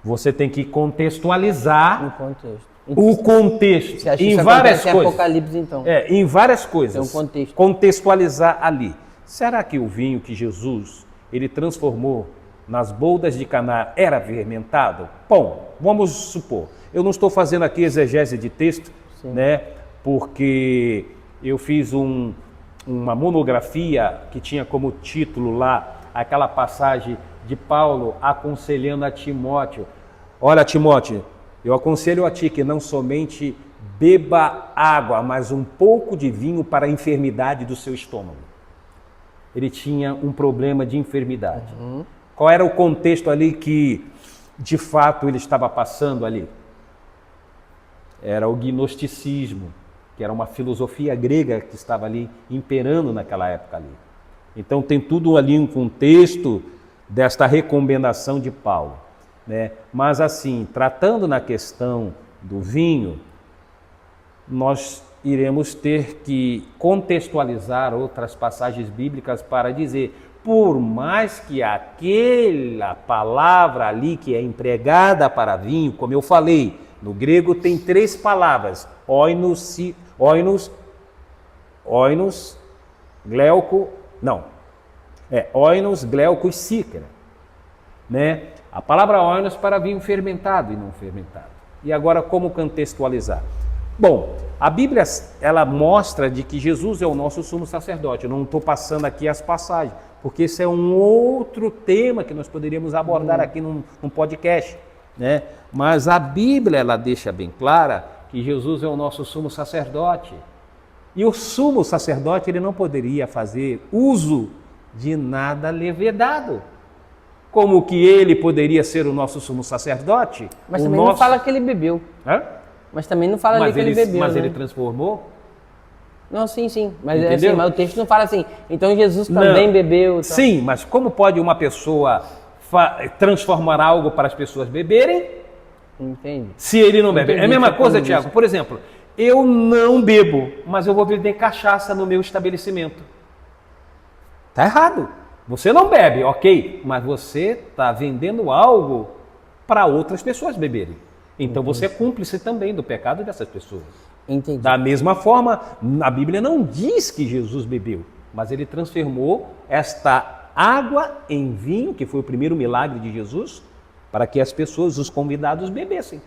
Você tem que contextualizar o contexto Você acha em isso várias acontece em coisas. Apocalipse, então? Em várias coisas. Tem um contexto. Contextualizar ali. Será que o vinho que Jesus ele transformou nas bodas de Caná era fermentado? Bom, vamos supor. Eu não estou fazendo aqui exegese de texto, né? Porque eu fiz uma monografia que tinha como título lá aquela passagem de Paulo aconselhando a Timóteo: olha, Timóteo, eu aconselho a ti que não somente beba água, mas um pouco de vinho para a enfermidade do seu estômago. Ele tinha um problema de enfermidade. Qual era o contexto ali que de fato ele estava passando ali? Era o gnosticismo, que era uma filosofia grega que estava ali imperando naquela época ali. Então tem tudo ali um contexto desta recomendação de Paulo, né? Mas assim, tratando na questão do vinho, nós iremos ter que contextualizar outras passagens bíblicas para dizer, por mais que aquela palavra ali que é empregada para vinho, como eu falei, no grego tem três palavras: oinos, gleuco, oinos, gleuco e síquera, né? A palavra oinos para vinho fermentado e não fermentado. E agora como contextualizar? Bom, a Bíblia ela mostra de que Jesus é o nosso sumo sacerdote. Eu não estou passando aqui as passagens, porque esse é um outro tema que nós poderíamos abordar aqui num podcast, né? Mas a Bíblia ela deixa bem clara que Jesus é o nosso sumo sacerdote. E o sumo sacerdote ele não poderia fazer uso de nada levedado. Como que ele poderia ser o nosso sumo sacerdote? Mas também não fala que ele bebeu. Hã? Mas também não fala ali que ele bebeu. Mas né? ele transformou? Não, sim. Mas, assim, mas o texto não fala assim. Então Jesus também bebeu. Tá? Sim, mas como pode uma pessoa transformar algo para as pessoas beberem? Entendi. Se ele não bebe. É a mesma coisa, disso. Tiago. Por exemplo, eu não bebo, mas eu vou vender cachaça no meu estabelecimento. Está errado. Você não bebe, ok, mas você está vendendo algo para outras pessoas beberem. Então você é cúmplice também do pecado dessas pessoas. Entendi. Da mesma forma, a Bíblia não diz que Jesus bebeu, mas ele transformou esta água em vinho, que foi o primeiro milagre de Jesus, para que as pessoas, os convidados, bebessem.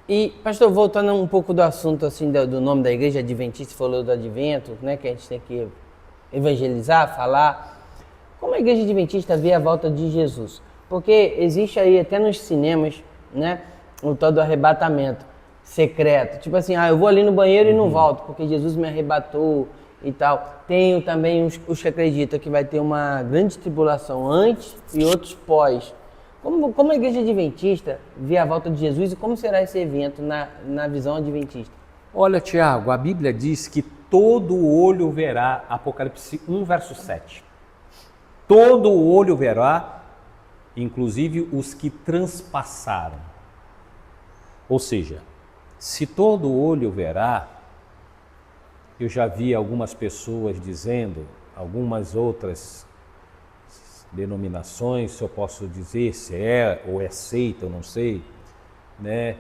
E, pastor, voltando um pouco do assunto assim, do nome da igreja adventista, falou do advento, né, que a gente tem que evangelizar, falar. Como a igreja adventista vê a volta de Jesus? Porque existe aí, até nos cinemas, né? O tal do arrebatamento secreto. Tipo assim, eu vou ali no banheiro e não volto, porque Jesus me arrebatou e tal. Tenho também os que acreditam que vai ter uma grande tribulação antes e outros pós. Como a igreja adventista vê a volta de Jesus e como será esse evento na visão adventista? Olha, Tiago, a Bíblia diz que todo olho verá, Apocalipse 1, verso 7. Todo olho verá, inclusive os que transpassaram. Ou seja, se todo olho verá, eu já vi algumas pessoas dizendo, algumas outras denominações, se eu posso dizer, se é ou é seita, eu não sei, né?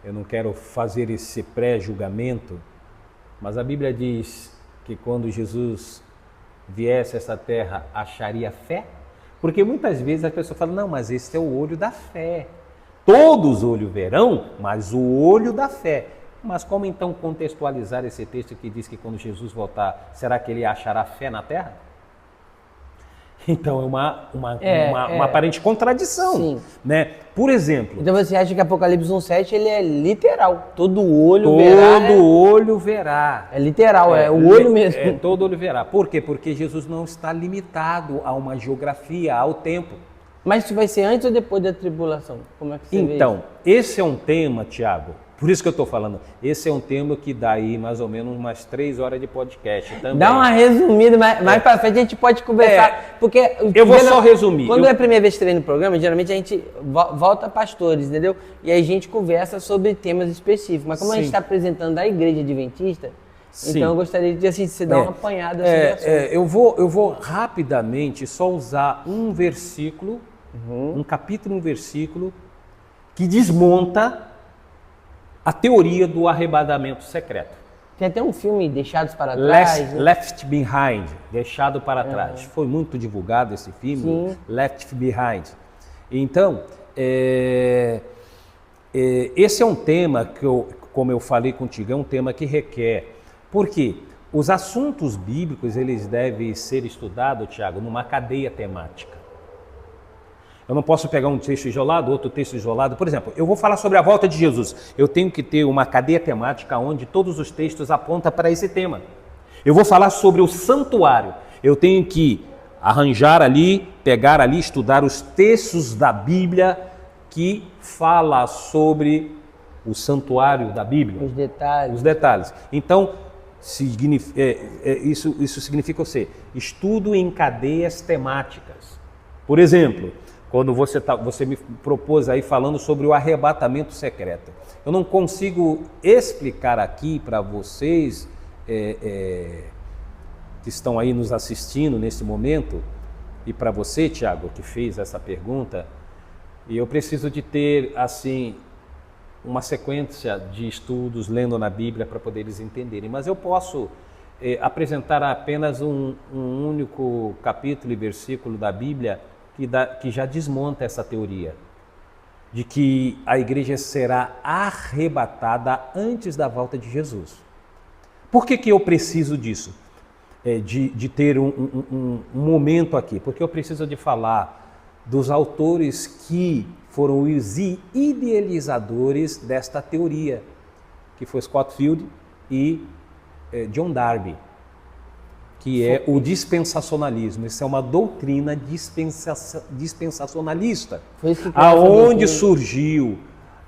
Eu não quero fazer esse pré-julgamento, mas a Bíblia diz que quando Jesus viesse a essa terra, acharia fé? Porque muitas vezes as pessoas falam, não, mas esse é o olho da fé. Todos olho verão, mas o olho da fé. Mas como então contextualizar esse texto que diz que quando Jesus voltar, será que ele achará fé na terra? Então é uma aparente contradição, sim, né? Por exemplo... Então você acha que Apocalipse 1,7 ele é literal, todo olho verá? Todo olho verá. É literal, é o olho mesmo. Todo olho verá. Por quê? Porque Jesus não está limitado a uma geografia, ao tempo. Mas isso vai ser antes ou depois da tribulação? Como é que você vê isso? Então, esse é um tema, Tiago, por isso que eu estou falando, esse é um tema que dá aí mais ou menos umas 3 horas de podcast também. Dá uma resumida, mais pra frente a gente pode conversar, porque... Eu vou só resumir. Quando é a primeira vez que você vem no programa, geralmente a gente volta a pastores, entendeu? E aí a gente conversa sobre temas específicos, mas como a gente está apresentando a igreja adventista, então eu gostaria de assim, você dar uma apanhada sobre eu vou rapidamente só usar um versículo, um capítulo, um versículo, que desmonta a teoria do arrebatamento secreto. Tem até um filme, Deixados para Trás. Left Behind, Deixado para Trás. Foi muito divulgado esse filme, sim. Left Behind. Então, esse é um tema que, como eu falei contigo, é um tema que requer. Porque os assuntos bíblicos, eles devem ser estudados, Tiago, numa cadeia temática. Eu não posso pegar um texto isolado, outro texto isolado. Por exemplo, eu vou falar sobre a volta de Jesus. Eu tenho que ter uma cadeia temática onde todos os textos apontam para esse tema. Eu vou falar sobre o santuário. Eu tenho que arranjar ali, pegar ali, estudar os textos da Bíblia que fala sobre o santuário da Bíblia. Os detalhes. Os detalhes. Então, isso significa estudo em cadeias temáticas. Por exemplo, quando você me propôs aí falando sobre o arrebatamento secreto. Eu não consigo explicar aqui para vocês que estão aí nos assistindo nesse momento, e para você, Tiago, que fez essa pergunta, e eu preciso de ter, assim, uma sequência de estudos lendo na Bíblia para poder eles entenderem. Mas eu posso apresentar apenas um único capítulo e versículo da Bíblia que já desmonta essa teoria de que a igreja será arrebatada antes da volta de Jesus. Por que eu preciso disso? De ter um momento aqui? Porque eu preciso de falar dos autores que foram os idealizadores desta teoria, que foi Scott Field e John Darby, que é o dispensacionalismo. Isso é uma doutrina dispensacionalista, aonde surgiu,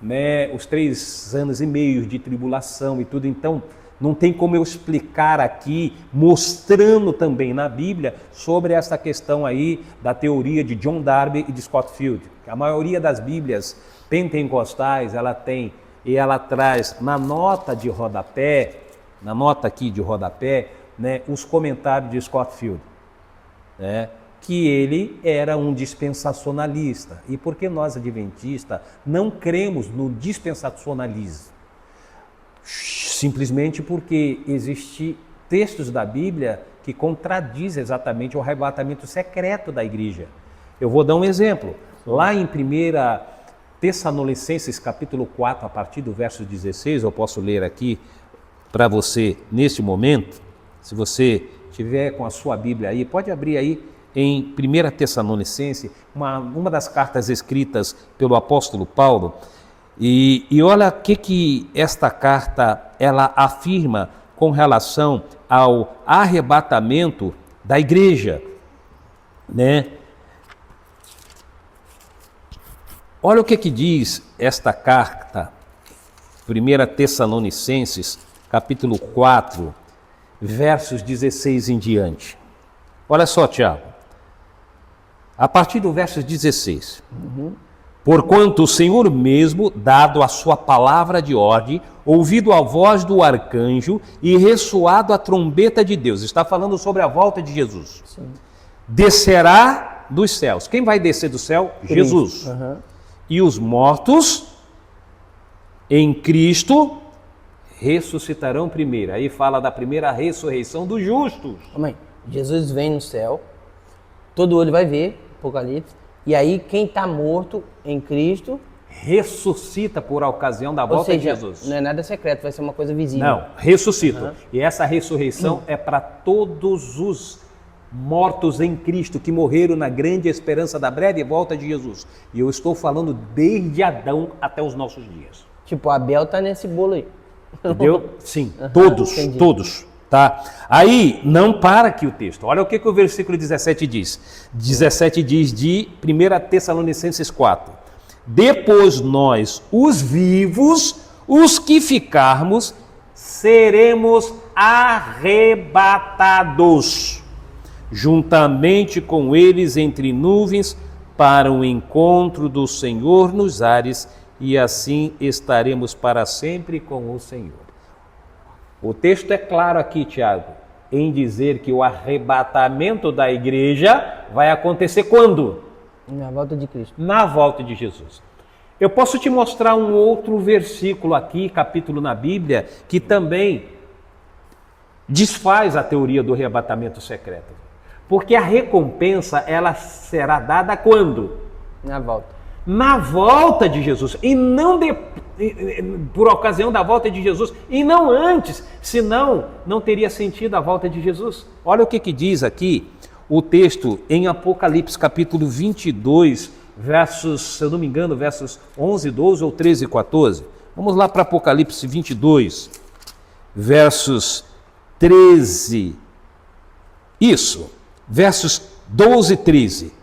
né, os 3 anos e meio de tribulação e tudo. Então, não tem como eu explicar aqui, mostrando também na Bíblia, sobre essa questão aí da teoria de John Darby e de Scott Field. A maioria das Bíblias pentecostais, ela tem, e ela traz na nota de rodapé, na nota aqui de rodapé, né, os comentários de Scott Field, né, que ele era um dispensacionalista. E por que nós, adventistas, não cremos no dispensacionalismo? Simplesmente porque existem textos da Bíblia que contradizem exatamente o arrebatamento secreto da igreja. Eu vou dar um exemplo. Lá em 1 Tessalonicenses, capítulo 4, a partir do verso 16, eu posso ler aqui para você neste momento. Se você tiver com a sua Bíblia aí, pode abrir aí em 1 Tessalonicenses, uma das cartas escritas pelo apóstolo Paulo. E olha o que esta carta ela afirma com relação ao arrebatamento da igreja, né? Olha o que diz esta carta, 1 Tessalonicenses, capítulo 4, versos 16 em diante. Olha só, Tiago, a partir do verso 16. Porquanto o Senhor mesmo, dado a sua palavra de ordem, ouvido a voz do arcanjo e ressoado a trombeta de Deus, está falando sobre a volta de Jesus, sim, descerá dos céus. Quem vai descer do céu? Cristo. Jesus. E os mortos em Cristo ressuscitarão primeiro. Aí fala da primeira ressurreição dos justos. Mãe, Jesus vem no céu, todo olho vai ver, Apocalipse, e aí quem está morto em Cristo ressuscita por ocasião da volta de Jesus. Não é nada secreto, vai ser uma coisa visível. Não, ressuscita. E essa ressurreição é para todos os mortos em Cristo que morreram na grande esperança da breve volta de Jesus. E eu estou falando desde Adão até os nossos dias. Tipo, Abel está nesse bolo aí. Entendeu? Sim, todos. Tá? Aí, não para aqui o texto. Olha o que o versículo 17 diz. 17 diz de 1 Tessalonicenses 4. Depois nós, os vivos, os que ficarmos, seremos arrebatados, juntamente com eles entre nuvens, para o encontro do Senhor nos ares, e assim estaremos para sempre com o Senhor. O texto é claro aqui, Tiago, em dizer que o arrebatamento da igreja vai acontecer quando? Na volta de Cristo. Na volta de Jesus. Eu posso te mostrar um outro versículo aqui, capítulo na Bíblia, que também desfaz a teoria do arrebatamento secreto. Porque a recompensa, ela será dada quando? Na volta. Na volta de Jesus, e não por ocasião da volta de Jesus, e não antes, senão não teria sentido a volta de Jesus. Olha o que diz aqui o texto em Apocalipse, capítulo 22, versos, se eu não me engano, versos 11, 12 ou 13 e 14. Vamos lá para Apocalipse 22, versos 13, versos 12 e 13.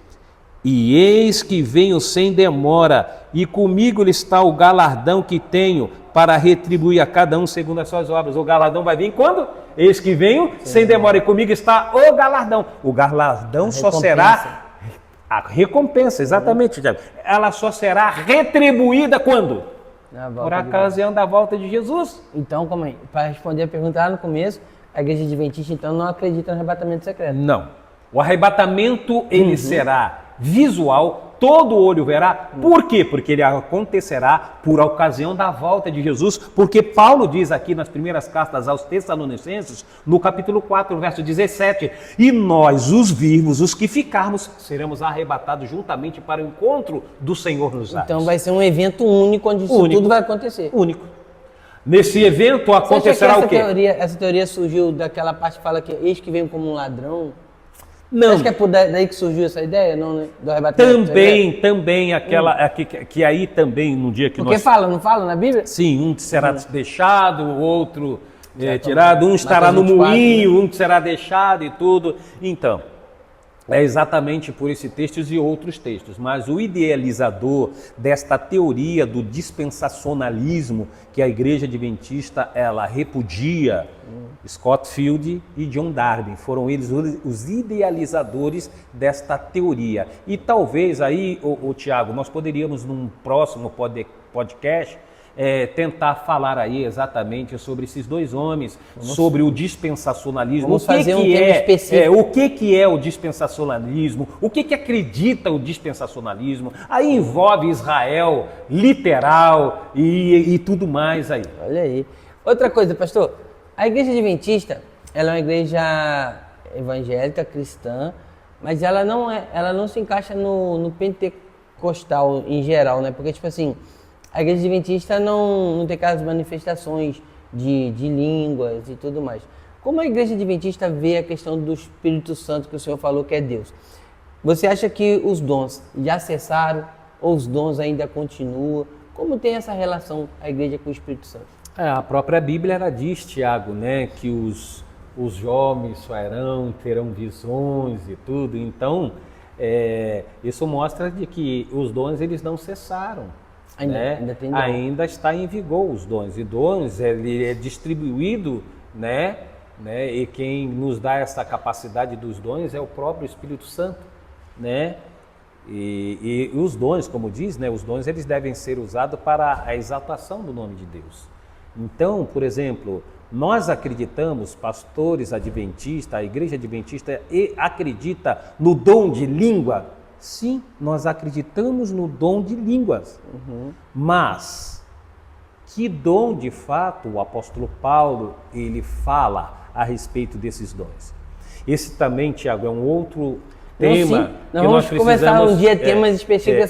E eis que venho sem demora, e comigo está o galardão que tenho para retribuir a cada um segundo as suas obras. O galardão vai vir quando? Eis que venho sem demora, e comigo está o galardão. O galardão só será a recompensa, exatamente, Tiago. Ela só será retribuída quando? Por ocasião da volta de Jesus. Então, como é? Para responder a pergunta lá no começo, a igreja adventista então não acredita no arrebatamento secreto. Não. O arrebatamento ele será visual, todo olho verá. Por quê? Porque ele acontecerá por ocasião da volta de Jesus, porque Paulo diz aqui nas primeiras cartas aos Tessalonicenses, no capítulo 4, verso 17, e nós, os vivos, os que ficarmos, seremos arrebatados juntamente para o encontro do Senhor nos ares. Então vai ser um evento único, onde isso tudo vai acontecer. Único. Nesse evento acontecerá o quê? Essa teoria surgiu daquela parte que fala que eis que vem como um ladrão? Não. Acho que é por daí que surgiu essa ideia, não, né? Do arrebatamento. Também, aquela que aí também, no dia que porque nós... não fala na Bíblia? Sim, um será deixado, o outro tirado, um estará no moinho, né? Um será deixado e tudo. Então, é exatamente por esse texto e outros textos, mas o idealizador desta teoria do dispensacionalismo que a igreja adventista ela repudia, Scott Field e John Darby, foram eles os idealizadores desta teoria. E talvez aí, Tiago, nós poderíamos num próximo podcast tentar falar aí exatamente sobre esses dois homens, sobre o dispensacionalismo. Vamos fazer um tema específico. O que é o dispensacionalismo? O que acredita o dispensacionalismo? Aí envolve Israel, literal e tudo mais aí. Olha aí. Outra coisa, pastor, a igreja adventista, ela é uma igreja evangélica, cristã, mas ela não se encaixa no pentecostal em geral, né? Porque, tipo assim, a igreja adventista não tem aquelas manifestações de línguas e tudo mais. Como a igreja adventista vê a questão do Espírito Santo que o senhor falou que é Deus? Você acha que os dons já cessaram ou os dons ainda continuam? Como tem essa relação a igreja com o Espírito Santo? A própria Bíblia ela diz, Tiago, né, que os jovens sonharão, terão visões e tudo. Então, isso mostra de que os dons eles não cessaram. Ainda está em vigor os dons. E dons ele é distribuído, né? E quem nos dá essa capacidade dos dons é o próprio Espírito Santo, né? E os dons, como diz, né? Os dons eles devem ser usados para a exaltação do nome de Deus. Então, por exemplo, nós acreditamos, pastores adventistas, a igreja adventista acredita no dom de língua. Sim, nós acreditamos no dom de línguas, mas que dom de fato o apóstolo Paulo ele fala a respeito desses dons? Esse também, Tiago, é um outro tema. Nós vamos conversar um dia temas específicos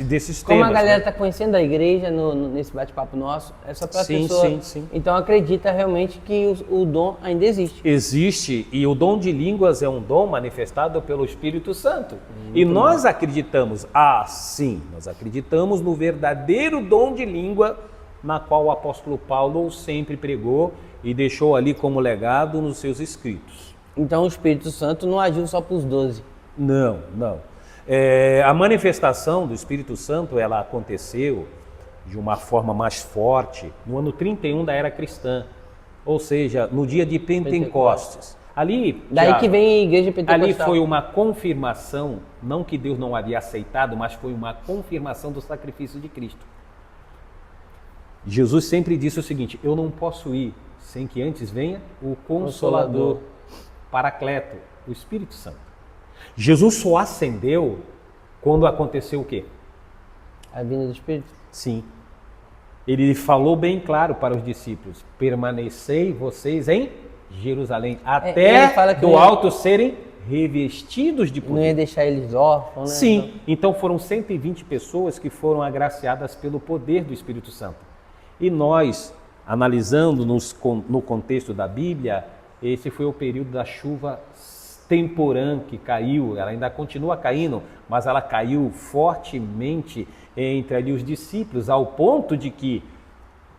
desses como temas. A galera está conhecendo a igreja nesse bate-papo nosso, é só para a pessoa. Sim. Então acredita realmente que o dom ainda existe. Existe, e o dom de línguas é um dom manifestado pelo Espírito Santo. E nós acreditamos, sim, nós acreditamos no verdadeiro dom de língua na qual o apóstolo Paulo sempre pregou e deixou ali como legado nos seus escritos. Então o Espírito Santo não agiu só para os 12? Não. A manifestação do Espírito Santo ela aconteceu de uma forma mais forte no ano 31 da era cristã, ou seja, no dia de Pentecostes. Ali, daí que vem a igreja pentecostal. Ali foi uma confirmação, não que Deus não havia aceitado, mas foi uma confirmação do sacrifício de Cristo. Jesus sempre disse o seguinte: eu não posso ir sem que antes venha o Consolador. Paracleto, o Espírito Santo. Jesus só ascendeu quando aconteceu o quê? A vinda do Espírito? Sim. Ele falou bem claro para os discípulos: permanecei vocês em Jerusalém, até do alto serem revestidos de poder. Não ia deixar eles órfãos, né? Sim. Então foram 120 pessoas que foram agraciadas pelo poder do Espírito Santo. E nós, analisando no contexto da Bíblia, esse foi o período da chuva temporã que caiu, ela ainda continua caindo, mas ela caiu fortemente entre ali os discípulos, ao ponto de que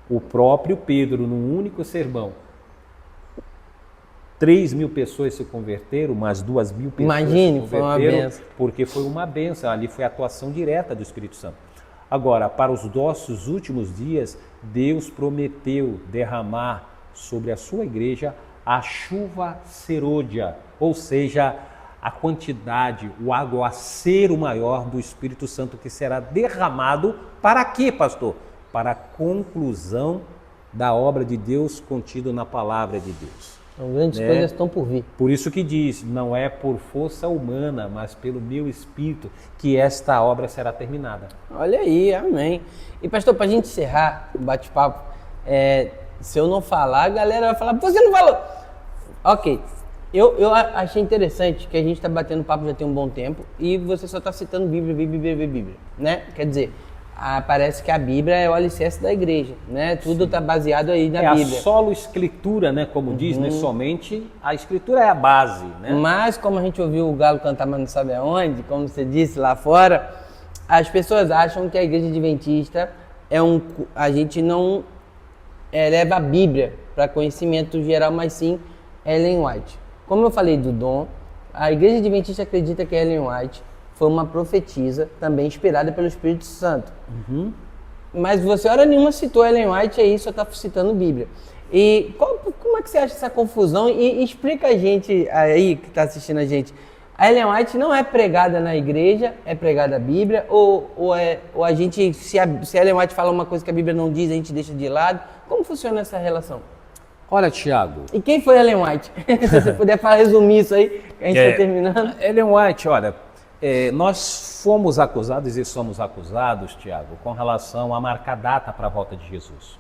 o próprio Pedro, num único sermão, 3.000 pessoas se converteram, mas 2.000 pessoas se converteram, foi uma benção. Porque foi uma bênção, ali foi a atuação direta do Espírito Santo. Agora, para os nossos últimos dias, Deus prometeu derramar sobre a sua igreja a chuva serôdia, ou seja, a quantidade, o aguaceiro maior do Espírito Santo que será derramado para quê, pastor? Para a conclusão da obra de Deus contido na palavra de Deus. Então, grandes coisas estão por vir. Por isso que diz, não é por força humana, mas pelo meu Espírito que esta obra será terminada. Olha aí, amém. E pastor, para a gente encerrar o bate-papo, se eu não falar, a galera vai falar, você não falou. Ok, eu achei interessante que a gente está batendo papo já tem um bom tempo e você só está citando Bíblia, né? Quer dizer, parece que a Bíblia é o alicerce da igreja, né? Tudo está baseado aí na Bíblia. É a solo escritura, né? Como diz, né? Somente a escritura é a base, né? Mas como a gente ouviu o galo cantar, mas não sabe aonde, como você disse lá fora, as pessoas acham que a igreja adventista a gente não leva a Bíblia para conhecimento geral, mas sim Ellen White. Como eu falei do dom, a igreja adventista acredita que Ellen White foi uma profetisa, também inspirada pelo Espírito Santo. Mas você, hora nenhuma, citou Ellen White, aí só está citando Bíblia. E como é que você acha essa confusão? E explica a gente aí, que está assistindo a gente, a Ellen White não é pregada na igreja, é pregada a Bíblia, ou a gente, se a Ellen White fala uma coisa que a Bíblia não diz, a gente deixa de lado? Como funciona essa relação? Olha, Tiago. E quem foi Ellen White? Se você puder resumir isso aí, que a gente está terminando. Ellen White, olha, nós fomos acusados e somos acusados, Tiago, com relação a marcar data para a volta de Jesus.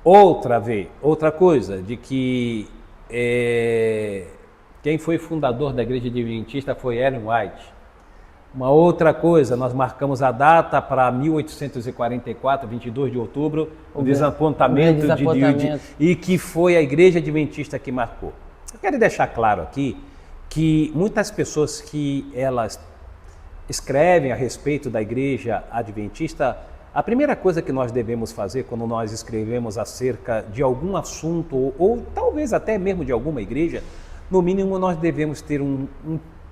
Outra coisa, de que quem foi fundador da igreja adventista foi Ellen White. Uma outra coisa, nós marcamos a data para 1844, 22 de outubro, o desapontamento e que foi a igreja adventista que marcou. Eu quero deixar claro aqui que muitas pessoas que elas escrevem a respeito da igreja adventista, a primeira coisa que nós devemos fazer quando nós escrevemos acerca de algum assunto, ou talvez até mesmo de alguma igreja, no mínimo nós devemos ter um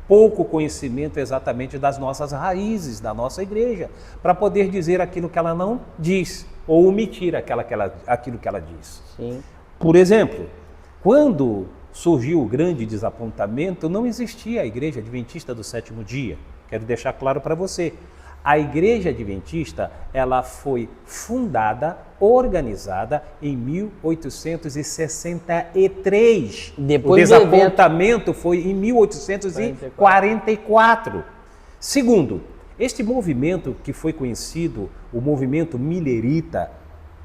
pouco conhecimento exatamente das nossas raízes, da nossa igreja, para poder dizer aquilo que ela não diz, ou omitir aquilo que ela diz. Sim. Por exemplo, quando surgiu o grande desapontamento, não existia a Igreja Adventista do Sétimo Dia. Quero deixar claro para você. A Igreja Adventista, ela foi fundada, organizada em 1863. Depois o desapontamento foi em 1844. Segundo, este movimento que foi conhecido, o movimento millerita,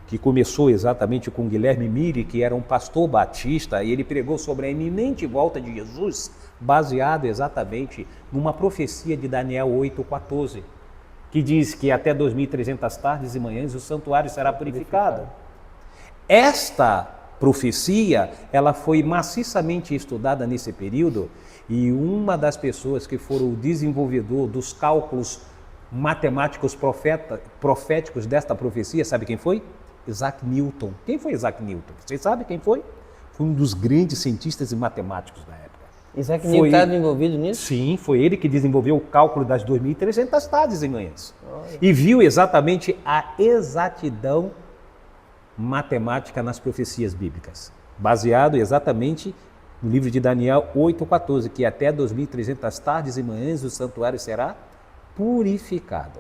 que começou exatamente com Guilherme Miller, que era um pastor batista, e ele pregou sobre a iminente volta de Jesus, baseado exatamente numa profecia de Daniel 8,14, que diz que até 2.300 tardes e manhãs o santuário será purificado. Esta profecia, ela foi maciçamente estudada nesse período, e uma das pessoas que foram o desenvolvedor dos cálculos matemáticos proféticos desta profecia, sabe quem foi? Isaac Newton. Quem foi Isaac Newton? Vocês sabem quem foi? Foi um dos grandes cientistas e matemáticos da época. Isaac Newton estava envolvido nisso? Sim, foi ele que desenvolveu o cálculo das 2.300 tardes e manhãs. E viu exatamente a exatidão matemática nas profecias bíblicas, baseado exatamente no livro de Daniel 8,14, que até 2.300 tardes e manhãs o santuário será purificado.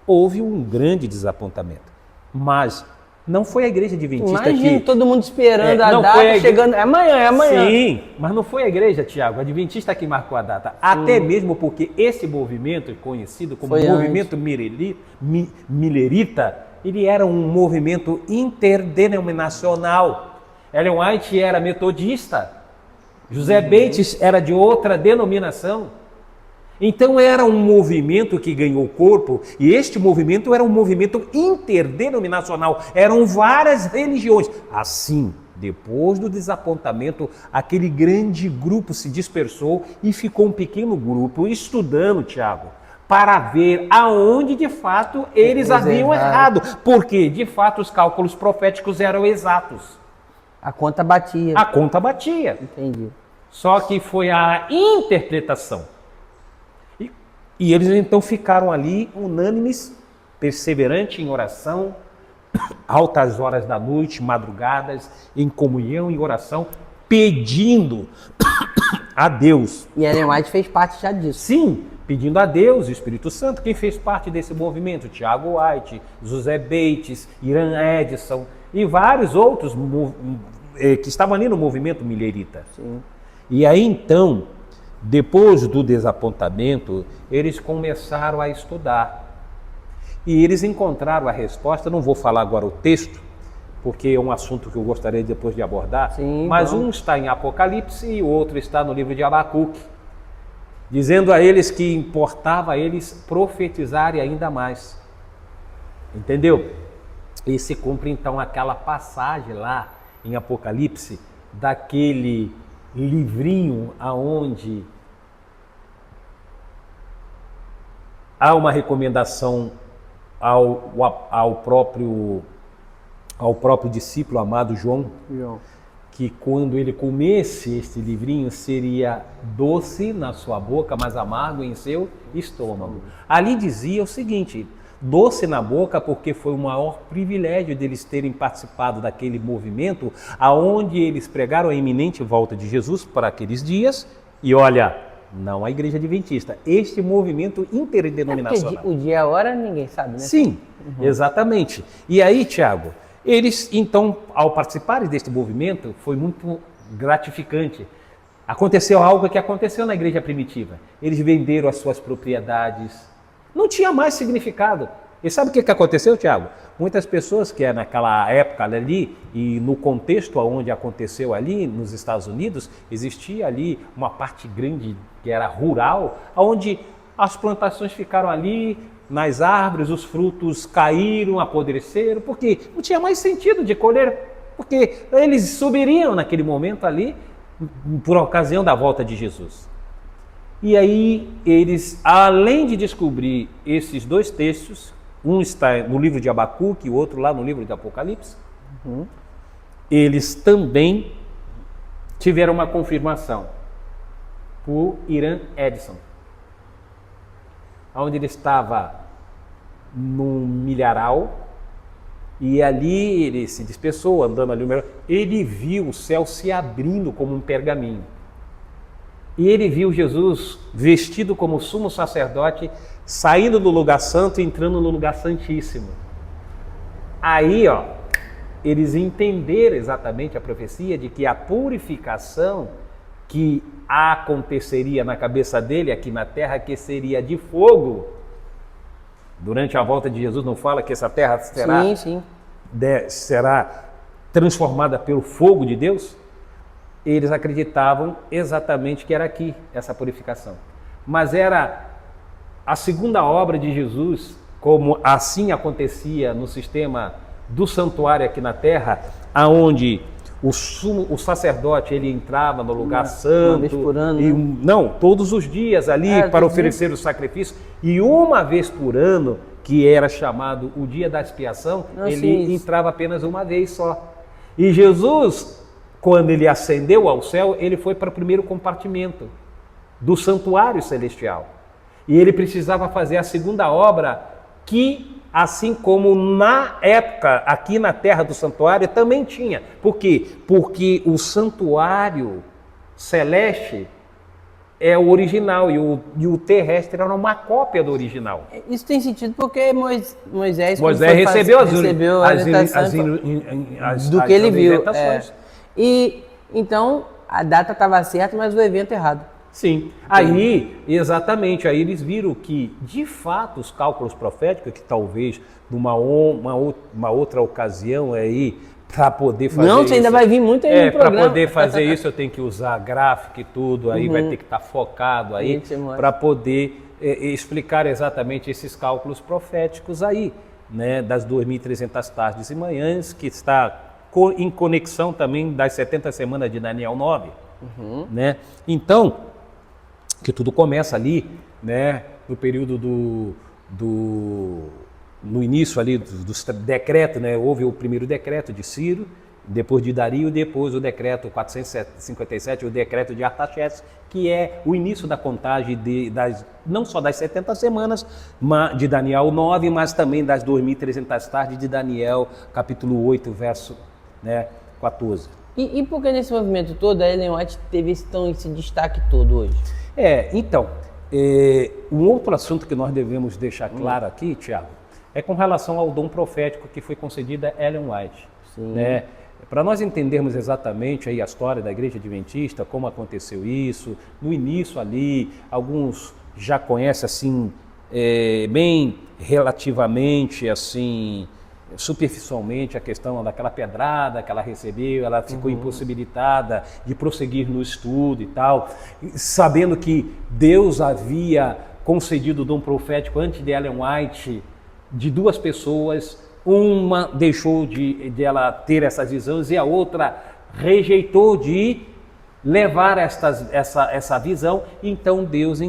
Houve um grande desapontamento, mas não foi a Igreja Adventista Imagina que... todo mundo esperando a data, chegando... É amanhã. Sim, mas não foi a Igreja, Tiago, a Adventista que marcou a data. Até mesmo porque esse movimento, conhecido como movimento millerita, ele era um movimento interdenominacional. Ellen White era metodista, José Bates era de outra denominação. Então era um movimento que ganhou corpo, e este movimento era um movimento interdenominacional, eram várias religiões. Assim, depois do desapontamento, aquele grande grupo se dispersou e ficou um pequeno grupo estudando, Tiago, para ver aonde de fato eles haviam errado, porque de fato os cálculos proféticos eram exatos. A conta batia. A conta batia. Entendi. Só que foi a interpretação. E eles então ficaram ali unânimes, perseverantes em oração, altas horas da noite, madrugadas, em comunhão e oração, pedindo a Deus. E Ellen White fez parte já disso. Sim, pedindo a Deus, o Espírito Santo. Quem fez parte desse movimento? Tiago White, José Bates, Irã Edson e vários outros que estavam ali no movimento millerita. Sim. E aí então, depois do desapontamento, eles começaram a estudar. E eles encontraram a resposta, não vou falar agora o texto, porque é um assunto que eu gostaria depois de abordar, sim, mas um está em Apocalipse e o outro está no livro de Abacuque, dizendo a eles que importava a eles profetizarem ainda mais. Entendeu? E se cumpre então aquela passagem lá em Apocalipse, daquele livrinho aonde há uma recomendação ao próprio discípulo amado João, que quando ele comesse este livrinho seria doce na sua boca, mas amargo em seu estômago. Ali dizia o seguinte: doce na boca, porque foi o maior privilégio deles terem participado daquele movimento, aonde eles pregaram a iminente volta de Jesus para aqueles dias. E olha, não a Igreja Adventista, este movimento interdenominacional. O dia e a hora ninguém sabe, né? Sim, exatamente. E aí, Tiago, eles então, ao participarem deste movimento, foi muito gratificante. Aconteceu algo que aconteceu na igreja primitiva. Eles venderam as suas propriedades. Não tinha mais significado. E sabe o que aconteceu, Tiago? Muitas pessoas que naquela época ali, e no contexto onde aconteceu ali, nos Estados Unidos, existia ali uma parte grande que era rural, onde as plantações ficaram ali, nas árvores, os frutos caíram, apodreceram, porque não tinha mais sentido de colher, porque eles subiriam naquele momento ali, por ocasião da volta de Jesus. E aí eles, além de descobrir esses dois textos, um está no livro de Abacuque e o outro lá no livro de Apocalipse, eles também tiveram uma confirmação por Irã Edson, onde ele estava num milharal e ali ele se dispersou, andando ali no milharal, ele viu o céu se abrindo como um pergaminho. E ele viu Jesus vestido como sumo sacerdote, saindo do lugar santo e entrando no lugar santíssimo. Aí, eles entenderam exatamente a profecia de que a purificação que aconteceria na cabeça dele aqui na terra, que seria de fogo. Durante a volta de Jesus não fala que essa terra será transformada pelo fogo de Deus? Eles acreditavam exatamente que era aqui essa purificação. Mas era a segunda obra de Jesus, como assim acontecia no sistema do santuário aqui na terra, aonde o sacerdote ele entrava no lugar santo, uma vez por ano, não, todos os dias ali para oferecer o sacrifício, e uma vez por ano, que era chamado o dia da expiação, ele entrava apenas uma vez só. E Jesus, quando ele ascendeu ao céu, ele foi para o primeiro compartimento do santuário celestial. E ele precisava fazer a segunda obra, que, assim como na época, aqui na terra do santuário, também tinha. Por quê? Porque o santuário celeste é o original e o terrestre era uma cópia do original. Isso tem sentido porque Moisés recebeu as do que ele viu. E então a data estava certa, mas o evento errado. Sim. Aí, exatamente, aí eles viram que, de fato, os cálculos proféticos, que talvez numa outra ocasião aí, para poder fazer isso... Não, você ainda vai vir muito aí no programa. Para poder fazer isso eu tenho que usar gráfico e tudo, aí vai ter que estar focado aí, para poder explicar exatamente esses cálculos proféticos aí, né, das 2.300 tardes e manhãs, que está em conexão também das 70 semanas de Daniel 9, né? Então, que tudo começa ali, né, no período no início ali do decreto, né, houve o primeiro decreto de Ciro, depois de Dario, depois o decreto 457, o decreto de Artaxerxes, que é o início da contagem não só das 70 semanas de Daniel 9, mas também das 2.300 tardes de Daniel, capítulo 8, verso 14. E por que nesse movimento todo a Ellen White teve esse destaque todo hoje? Então, um outro assunto que nós devemos deixar claro aqui, Tiago, é com relação ao dom profético que foi concedido a Ellen White. Né? Para nós entendermos exatamente aí a história da Igreja Adventista, como aconteceu isso, no início ali, alguns já conhecem assim, bem relativamente assim, superficialmente a questão daquela pedrada que ela recebeu, ela ficou impossibilitada de prosseguir no estudo e tal, sabendo que Deus havia concedido o dom profético antes de Ellen White, de duas pessoas, uma deixou de ela ter essas visões e a outra rejeitou de levar essa visão, então Deus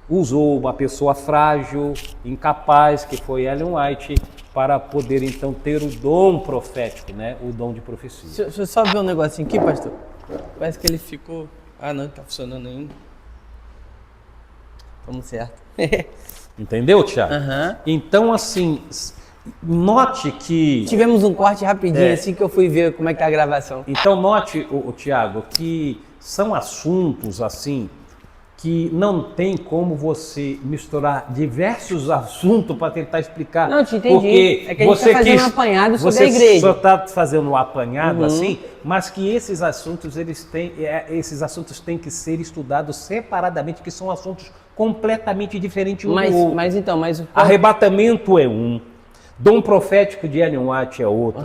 usou uma pessoa frágil, incapaz, que foi Ellen White, para poder então ter o dom profético, né? O dom de profecia. Deixa eu só ver um negocinho aqui, pastor. Parece que ele ficou... Ah, não, tá funcionando ainda. Vamos certo. Entendeu, Tiago? Então, assim, note que... Tivemos um corte rapidinho, assim que eu fui ver como é que tá a gravação. Então, note, Tiago, que são assuntos, assim, que não tem como você misturar diversos assuntos para tentar explicar. Não, te entendi. Porque é que a gente está fazendo um apanhado sobre a igreja. Você só está fazendo um apanhado assim, mas que esses assuntos, esses assuntos têm que ser estudados separadamente, que são assuntos completamente diferentes um do outro. Mas arrebatamento é um. Dom profético de Ellen White é outro.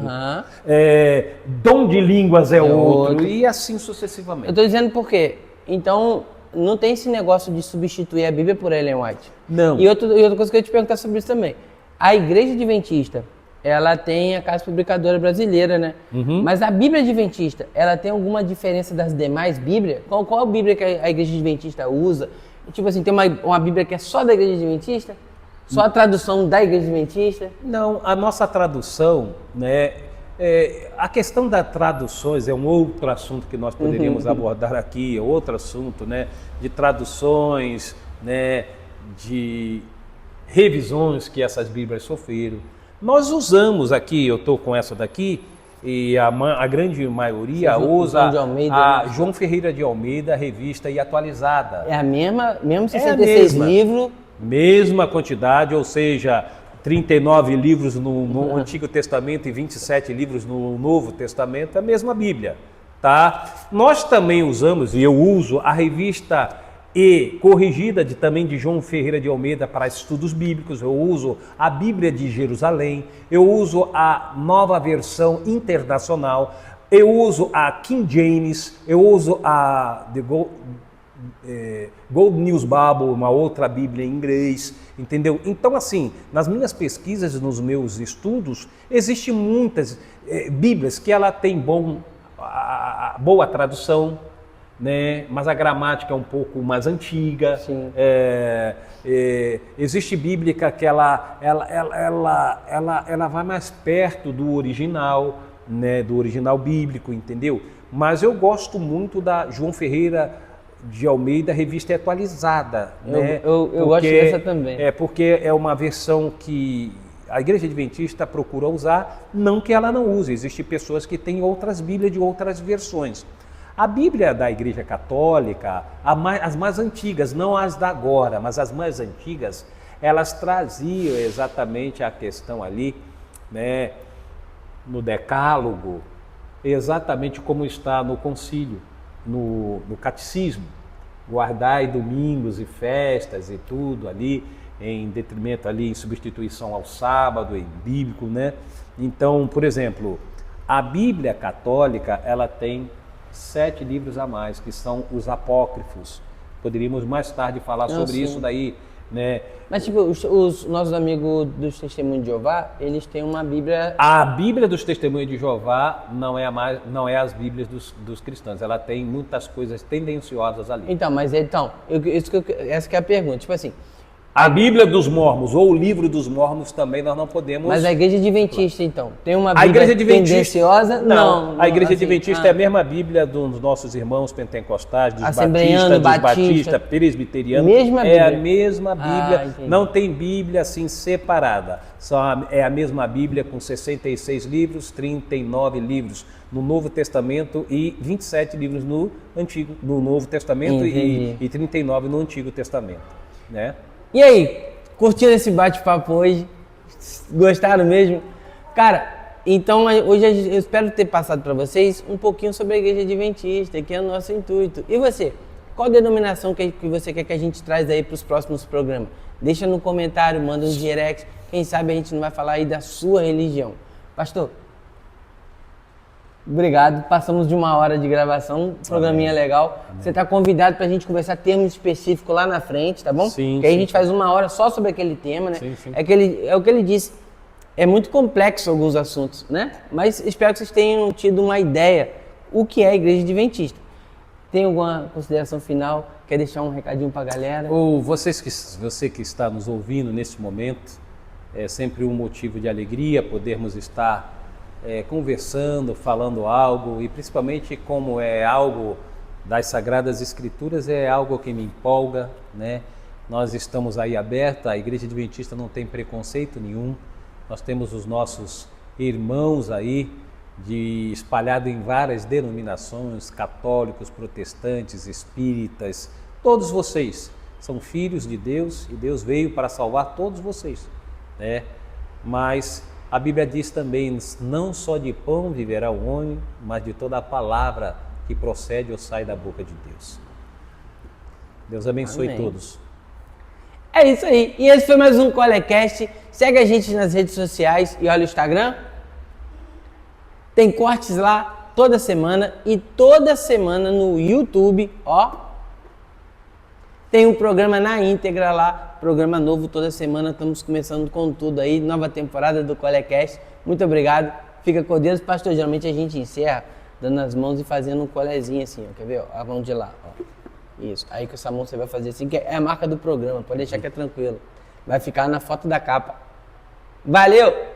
Dom de línguas é outro. E assim sucessivamente. Eu estou dizendo por quê? Então... Não tem esse negócio de substituir a Bíblia por Ellen White. Não. E outra coisa que eu ia te perguntar sobre isso também. A Igreja Adventista, ela tem a Casa Publicadora Brasileira, né? Mas a Bíblia Adventista, ela tem alguma diferença das demais Bíblias? Qual a Bíblia que a Igreja Adventista usa? Tipo assim, tem uma Bíblia que é só da Igreja Adventista? Só a tradução da Igreja Adventista? Não, a nossa tradução, né? A questão das traduções é um outro assunto que nós poderíamos abordar aqui, é outro assunto, né? De traduções, né? De revisões que essas Bíblias sofreram. Nós usamos aqui, eu estou com essa daqui, e a grande maioria usa a João Ferreira de Almeida, revista e atualizada. É a mesma, mesmo 66 livros? Mesma quantidade, ou seja, 39 livros no Antigo Testamento e 27 livros no Novo Testamento, é a mesma Bíblia, tá? Nós também usamos, e eu uso, a revista corrigida também de João Ferreira de Almeida para estudos bíblicos. Eu uso a Bíblia de Jerusalém, eu uso a nova versão internacional, eu uso a King James, eu uso a Gold News Bible, uma outra Bíblia em inglês, entendeu? Então, assim, nas minhas pesquisas, nos meus estudos, existem muitas Bíblias que ela tem boa tradução, né? Mas a gramática é um pouco mais antiga. Existe bíblica que ela vai mais perto do original, né? Do original bíblico, entendeu? Mas eu gosto muito da João Ferreira de Almeida, revista atualizada, né? Eu gosto dessa também. Porque é uma versão que a Igreja Adventista procura usar, não que ela não use. Existem pessoas que têm outras Bíblias de outras versões. A Bíblia da Igreja Católica, as mais antigas, não as da agora, mas as mais antigas, elas traziam exatamente a questão ali, né, no Decálogo, exatamente como está no concílio, no catecismo. Guardai domingos e festas e tudo ali, em detrimento ali, em substituição ao sábado, em bíblico, né? Então, por exemplo, a Bíblia Católica, ela tem 7 livros a mais, que são os apócrifos. Poderíamos mais tarde falar sobre isso daí, né? Mas tipo, os nossos amigos dos Testemunhos de Jeová, eles têm uma Bíblia... A Bíblia dos Testemunhos de Jeová não é as Bíblias dos cristãos. Ela tem muitas coisas tendenciosas ali. Então, essa que é a pergunta. Tipo assim, a Bíblia dos Mórmons ou o livro dos Mórmons também nós não podemos... Mas a Igreja Adventista, então, tem uma Bíblia tendenciosa? Não, a Igreja Adventista é a mesma Bíblia dos nossos irmãos pentecostais, dos batistas, presbiterianos. É a mesma Bíblia, não tem Bíblia assim separada. É a mesma Bíblia com 66 livros, 39 livros no Novo Testamento e 27 livros no Novo Testamento e 39 no Antigo Testamento, né? E aí, curtiram esse bate-papo hoje? Gostaram mesmo? Cara, então hoje eu espero ter passado para vocês um pouquinho sobre a Igreja Adventista, que é o nosso intuito. E você? Qual denominação que você quer que a gente traz aí para os próximos programas? Deixa no comentário, manda um direct. Quem sabe a gente não vai falar aí da sua religião. Pastor, obrigado. Passamos de 1 hora de gravação, programinha legal. Você está convidado para a gente conversar termos específicos lá na frente, tá bom? Sim. Que aí a gente faz 1 hora só sobre aquele tema, né? Sim. É o que ele disse. É muito complexo alguns assuntos, né? Mas espero que vocês tenham tido uma ideia o que é a Igreja Adventista. Tem alguma consideração final? Quer deixar um recadinho para a galera? Ou você que está nos ouvindo nesse momento, é sempre um motivo de alegria podermos estar conversando, falando algo, e principalmente como é algo das Sagradas Escrituras, é algo que me empolga, né? Nós estamos aí abertos, a Igreja Adventista não tem preconceito nenhum, nós temos os nossos irmãos aí, espalhados em várias denominações, católicos, protestantes, espíritas, todos vocês são filhos de Deus e Deus veio para salvar todos vocês, né? Mas a Bíblia diz também, não só de pão viverá o homem, mas de toda a palavra que procede ou sai da boca de Deus. Deus abençoe todos. É isso aí. E esse foi mais um Colecast. Segue a gente nas redes sociais e olha o Instagram. Tem cortes lá toda semana e toda semana no YouTube, ó. Tem um programa na íntegra lá, programa novo toda semana, estamos começando com tudo aí, nova temporada do Colecast. Muito obrigado, fica com Deus. Pastor, geralmente a gente encerra dando as mãos e fazendo um colezinho assim, ó. Quer ver? Ó, a mão de lá, ó. Isso, aí com essa mão você vai fazer assim, que é a marca do programa, pode deixar que é tranquilo. Vai ficar na foto da capa. Valeu!